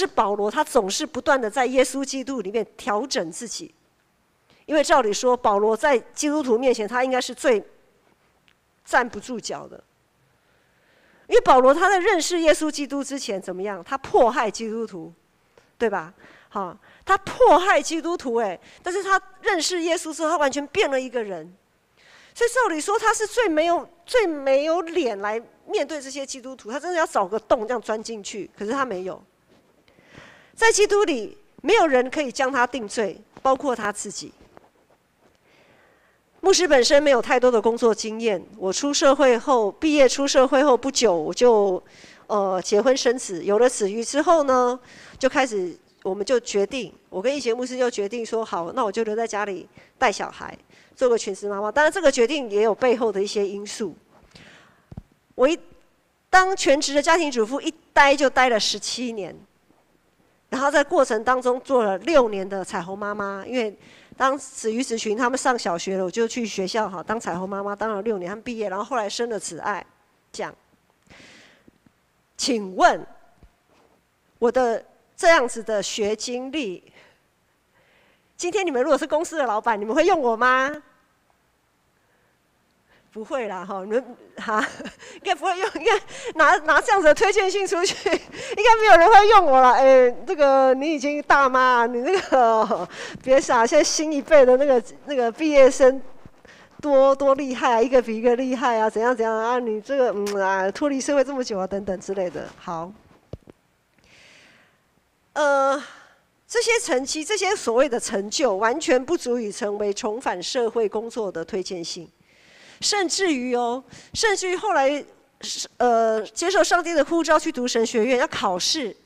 保罗他总是不断的在耶稣基督里面调整自己。因为照理说，保罗在基督徒面前，他应该是最站不住脚的。因为保罗他在认识耶稣基督之前怎么样？他迫害基督徒，对吧？好，他迫害基督徒，但是他认识耶稣之后，他完全变了一个人。所以照理说，他是最没有脸来面对这些基督徒，他真的要找个洞这样钻进去。可是他没有，在基督里，没有人可以将他定罪，包括他自己。牧师本身没有太多的工作经验，我毕业出社会后不久，我就结婚生子，有了子女之后呢，我们就决定，我跟一贤牧师就决定说，好，那我就留在家里带小孩，做个全职妈妈。当然，这个决定也有背后的一些因素。我当全职的家庭主妇，一待就待了17年，然后在过程当中做了6年的彩虹妈妈，因为当子瑜子群他们上小学了，我就去学校当彩虹妈妈，当了6年，他们毕业，然后后来生了子爱。这样，请问我的这样子的学经历，今天你们如果是公司的老板，你们会用我吗？不会啦，你们应该不会用，应该拿这样子的推荐信出去，应该没有人会用我了。这个你已经大妈，你那个别傻，现在新一辈的那个毕业生多厉害啊，一个比一个厉害啊，怎样啊，你这个脱离社会这么久啊，等等之类的。好，这些成绩，这些所谓的成就，完全不足以成为重返社会工作的推荐信。甚至于后来接受上帝的呼召去读神学院，要考试。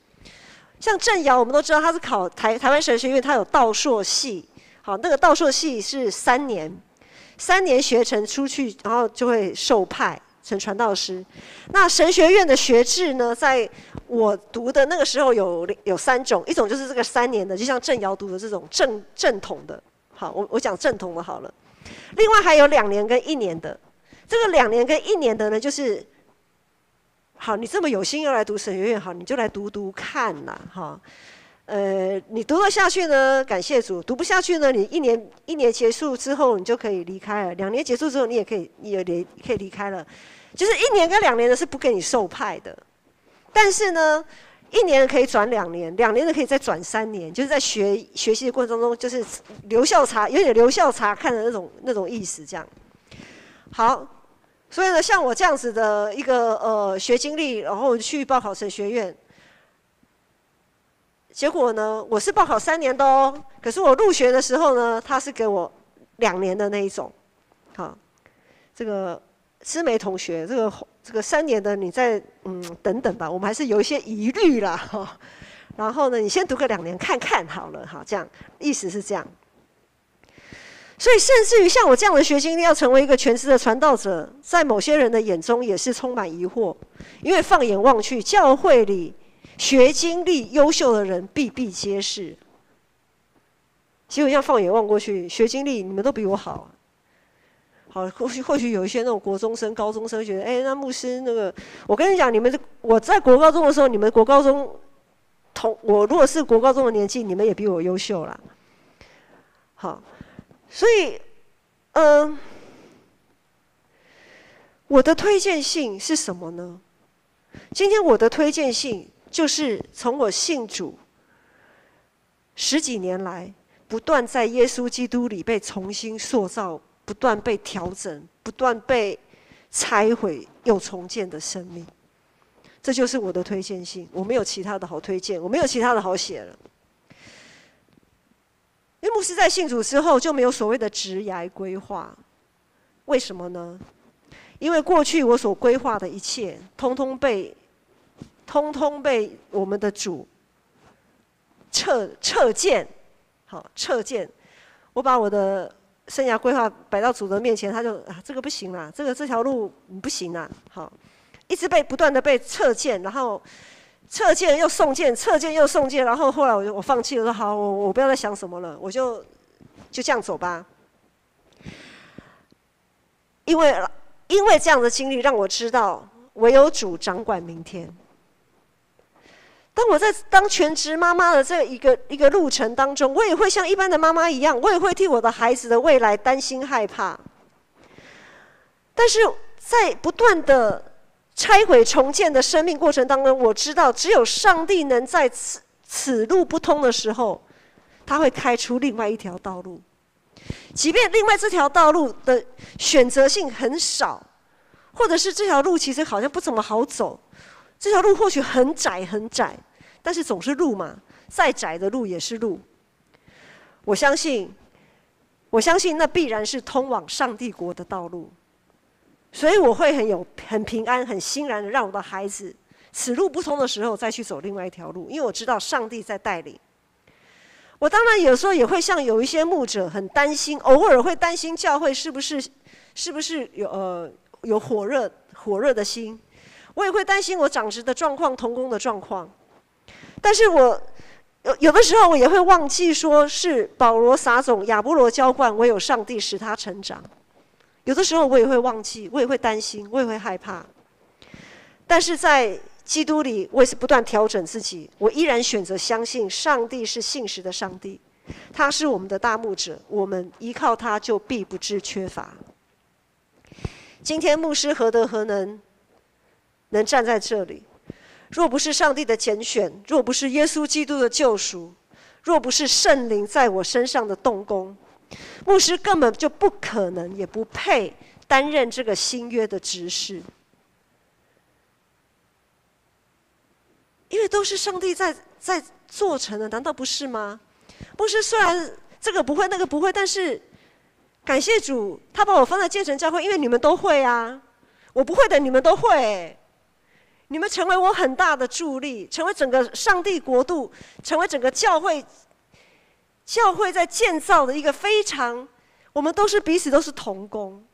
像郑瑶，我们都知道他是考台湾神学院，他有道硕系。好，那个道硕系是3年学成出去，然后就会受派成传道师。那神学院的学制呢，在我读的那个时候有3种，一种就是这个3年的，就像郑瑶读的这种正统的。好，我讲正统的好了。另外还有2年跟1年的，这个2年跟1年的呢，就是好，你这么有心要来读神学院，好，你就来读看啦，哈。你读得下去呢，感谢主；读不下去呢，你一年结束之后，你就可以离开了；2年结束之后，你也可以离开了。就是1年跟2年的是不给你受派的，但是呢，1年可以转2年，2年的可以再转3年，就是在学习的过程中，就是留校察，有点留校察看的那种意思，这样。好，所以呢，像我这样子的一个学经历，然后去报考神学院，结果呢，我是报考3年的哦，可是我入学的时候呢，他是给我2年的那一种。好，这个思梅同学，这个3年的你再等等吧，我们还是有一些疑虑啦哈。然后呢，你先读个2年看看好了，好，这样意思是这样。所以甚至于像我这样的学经历，要成为一个全职的传道者，在某些人的眼中也是充满疑惑，因为放眼望去，教会里学经历优秀的人比比皆是。其实我这样放眼望过去，学经历你们都比我好。好，或许有一些那种国中生、高中生觉得，那牧师那个，我跟你讲，我在国高中的时候，你们国高中我如果是国高中的年纪，你们也比我优秀啦。好，所以，我的推荐信是什么呢？今天我的推荐信就是从我信主10几年来，不断在耶稣基督里被重新塑造。不断被调整，不断被拆毁又重建的生命，这就是我的推荐信。我没有其他的好推荐，我没有其他的好写了。因为牧师在信主之后就没有所谓的职涯规划，为什么呢？因为过去我所规划的一切，通通被我们的主撤荐，好，撤荐。我把我的生涯规划摆到主的面前，他就这个不行啦，这条路不行啦。好，一直不断的被撤荐，然后撤荐又送件，撤荐又送件，然后后来我放弃了，说好，我不要再想什么了，我就这样走吧。因为这样的经历让我知道，唯有主掌管明天。当我在当全职妈妈的这一个路程当中，我也会像一般的妈妈一样，我也会替我的孩子的未来担心害怕。但是在不断的拆毁重建的生命过程当中，我知道只有上帝能在此路不通的时候，他会开出另外一条道路。即便另外这条道路的选择性很少，或者是这条路其实好像不怎么好走，这条路或许很窄很窄，但是总是路嘛，再窄的路也是路。我相信那必然是通往上帝国的道路，所以我会很平安、很欣然的让我的孩子，此路不通的时候再去走另外一条路，因为我知道上帝在带领。我当然有时候也会像有一些牧者很担心，偶尔会担心教会是不是有火热的心，我也会担心我长职的状况、同工的状况。但是我有的时候我也会忘记，说是保罗撒种，亚波罗浇灌，唯有上帝使他成长。有的时候我也会忘记，我也会担心，我也会害怕。但是在基督里，我也是不断调整自己，我依然选择相信上帝是信实的上帝，他是我们的大牧者，我们依靠他就必不致缺乏。今天牧师何德何能站在这里？若不是上帝的拣选，若不是耶稣基督的救赎，若不是圣灵在我身上的动工，牧师根本就不可能也不配担任这个新约的执事。因为都是上帝在做成的，难道不是吗？牧师虽然这个不会那个不会，但是感谢主，他把我放在建成教会，因为你们都会啊，我不会的你们都会，你们成为我很大的助力，成为整个上帝国度，成为整个教会在建造的一个非常，我们都是彼此都是同工，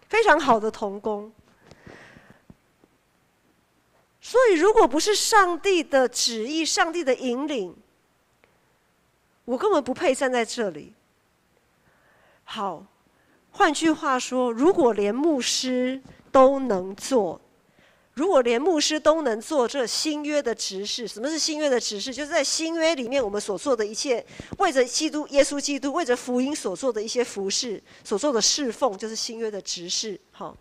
非常好的同工。所以如果不是上帝的旨意，上帝的引领，我根本不配站在这里。好，换句话说，如果连牧师都能做这新约的执事，什么是新约的执事？就是在新约里面我们所做的一切，为着耶稣基督，为着福音所做的一些服事，所做的侍奉，就是新约的执事。好，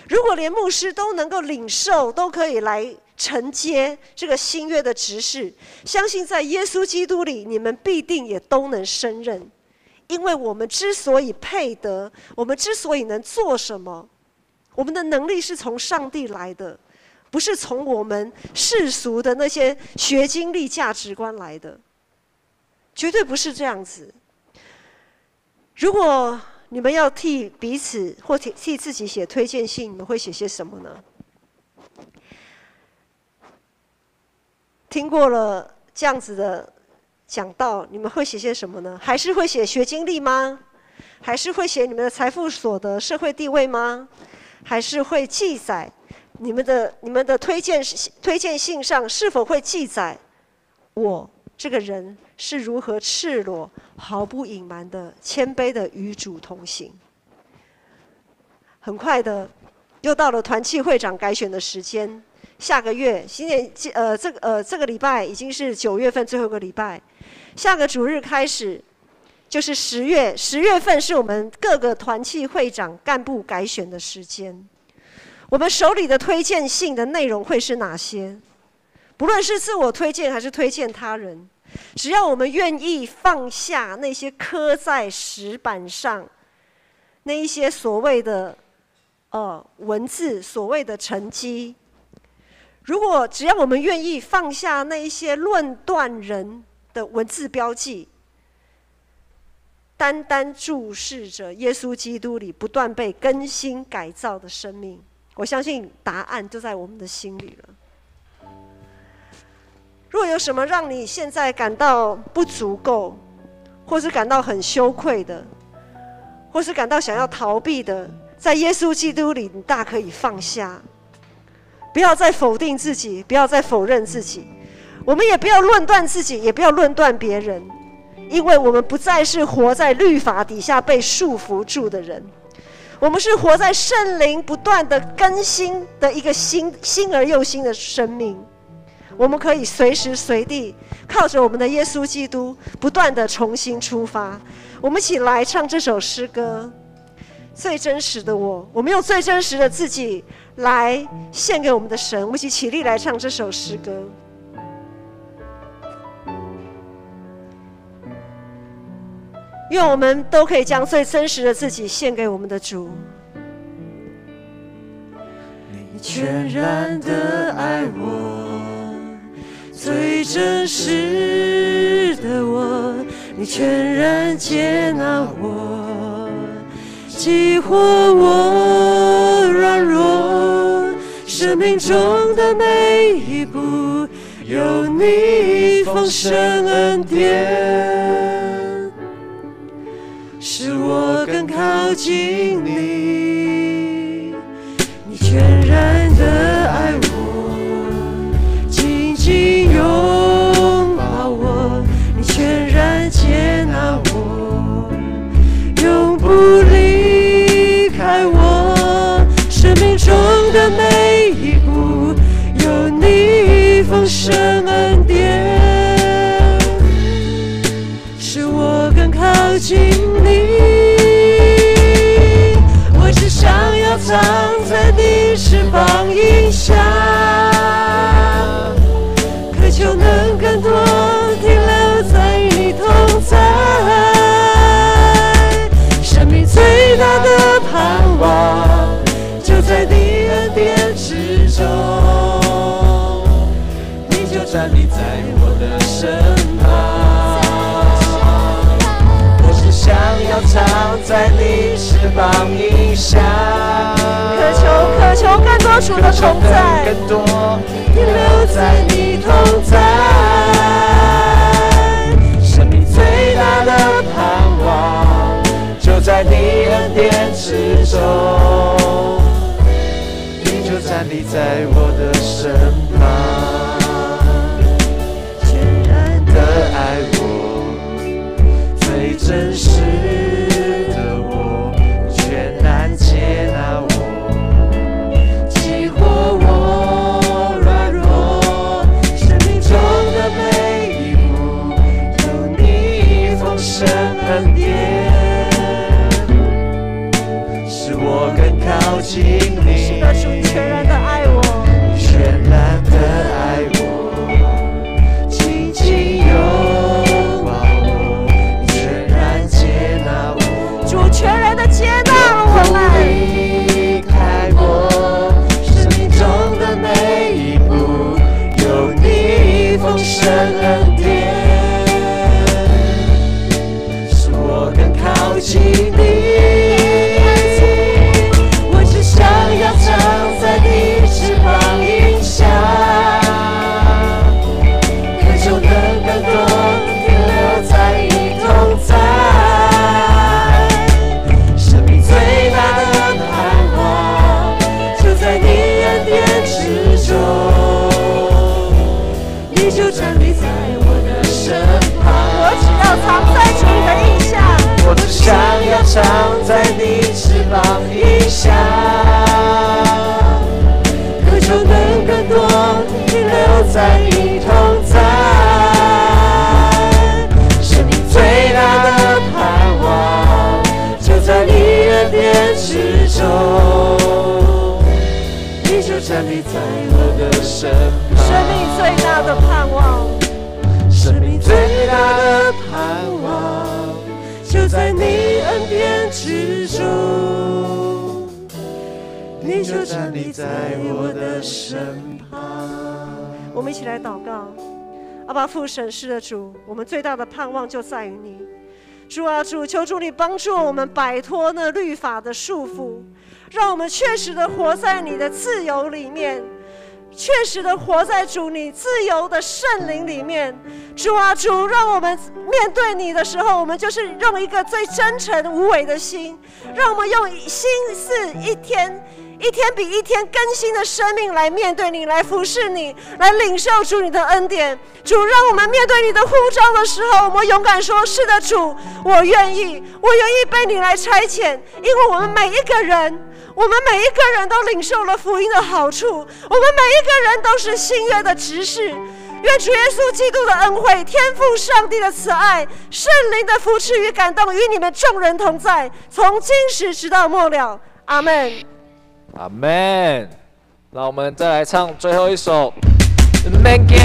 如果连牧师都能够领受，都可以来承接这个新约的执事，相信在耶稣基督里，你们必定也都能胜任。因为我们之所以配得，我们之所以能做什么，我们的能力是从上帝来的，不是从我们世俗的那些学经历价值观来的，绝对不是这样子。如果你们要替彼此或替自己写推荐信，你们会写些什么呢？听过了这样子的讲道，你们会写些什么呢？还是会写学经历吗？还是会写你们的财富所得、社会地位吗？还是会记载你们的推荐信上是否会记载我这个人是如何赤裸、毫不隐瞒的、谦卑的与主同行？很快的，又到了团契会长改选的时间。下个月，这个礼拜已经是9月份最后一个礼拜，下个主日开始就是10月，10月份是我们各个团契会长干部改选的时间。我们手里的推荐信的内容会是哪些？不论是自我推荐还是推荐他人，只要我们愿意放下那些刻在石板上那一些所谓的文字，所谓的成绩，如果只要我们愿意放下那一些论断人的文字标记，单单注视着耶稣基督里不断被更新改造的生命，我相信答案就在我们的心里了。若有什么让你现在感到不足够，或是感到很羞愧的，或是感到想要逃避的，在耶稣基督里，你大可以放下，不要再否定自己，不要再否认自己，我们也不要论断自己，也不要论断别人，因为我们不再是活在律法底下被束缚住的人，我们是活在圣灵不断的更新的一个新而又新的生命。我们可以随时随地靠着我们的耶稣基督不断的重新出发。我们一起来唱这首诗歌，最真实的我，我们用最真实的自己来献给我们的神。我们一起起立来唱这首诗歌。愿我们都可以将最真实的自己献给我们的主。你全然的爱我，最真实的我，你全然接纳我，激活我软弱，生命中的每一步有你丰盛恩典，使我更靠近你。你全然的爱我，紧紧拥抱我，你全然接纳我，永不离开我，生命中的每一步有你丰盛恩典，使我更靠近你。我只想要藏在你翅膀荫下，渴求能更多停留在你同在，生命最大的盼望就在你恩典之中，你就站立在我的身旁，我只想要藏在你翅膀荫下，渴求更多主的同在，更多停留在你同在，生命最大的盼望就在你恩典之中，你就站立在我的身旁，全然的爱我，最真实的我，全然接纳我，激活我软弱，生命中的每一步有你丰盛恩典，使我更靠近你。是的，主全然的爱我，全然的爱我，紧紧拥抱我，全然接纳我，主全然的接纳了我们，离开我，生命中的每一步有你丰盛恩典，使我更靠近你。我只想要藏在你翅膀荫下，渴求能更多停留在你同在，生命最大的盼望就在你恩典之中，你就站立在我的身旁。我只要藏在主你的荫下，我只想要藏在你翅膀荫下，渴求能更多停留在你同在，生命最大的盼望就在你恩典之中，你就站立在我的身旁，生命最大的盼望，生命最大的盼望就在你恩典之中，你就站立在我的身旁。我们一起来祷告。阿爸父神是的主，我们最大的盼望就在于你。主啊，主，求主你帮助我们摆脱那律法的束缚，让我们确实的活在你的自由里面，确实的活在主你自由的圣灵里面。主啊，主，让我们面对你的时候，我们就是用一个最真诚无伪的心，让我们用心思一天比一天更新的生命来面对你，来服侍你，来领受主你的恩典。主，让我们面对你的呼召的时候，我们勇敢说：是的，主，我愿意被你来差遣。因为我们每一个人都领受了福音的好处，我们每一个人都是新约的执事。愿主耶稣基督的恩惠、天父上帝的慈爱、圣灵的扶持与感动与你们众人同在，从今时直到末了。阿们。阿们。让我们再来唱最后一首《免惊》。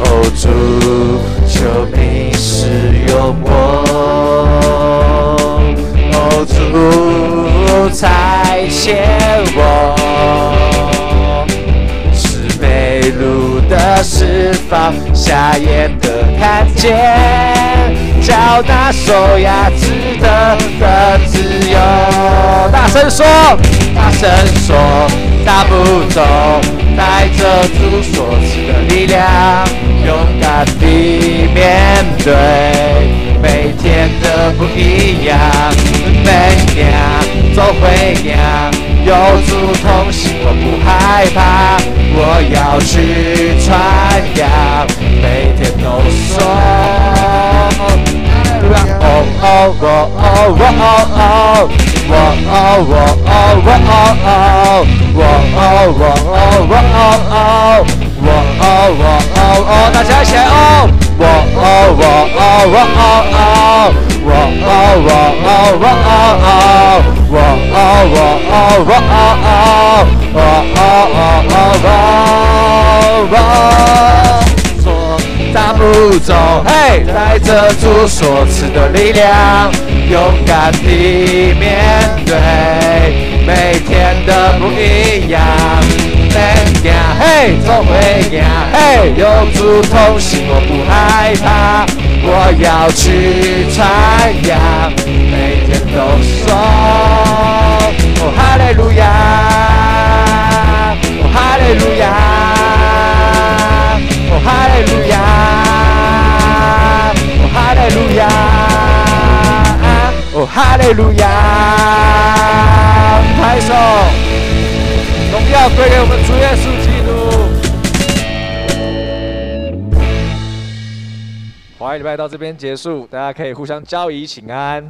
哦，主，求你使用我，哦，主，差遣我，是被掳的释放，瞎眼的看见，叫那受压制的自由。大声说，大声说，大步走，带着主所赐的力量，勇敢地面对每天的不一样。每天走回家，有主同行，我不害怕，我要去传扬，每天都说。哦哦哦哦哦哦，我哦我哦我哦哦，我哦我哦我哦哦，我哦我哦哦，大家一起来哦！我哦我哦我哦哦，我哦我哦我哦哦，我哦我哦我哦哦，我哦哦哦哦。大步走，嘿，带着主所赐的力量，勇敢地面对每天的不一样。嘿，走回家，嘿，有主同行，我不害怕，我要去传扬，每天都说，哦哈利路亚，哦哈利路亚，哦哈利路亚，哦哈利路亚，哦哈利路亚，拍手。荣耀归给我们主耶稣基督。华语礼拜到这边结束，大家可以互相交谊请安。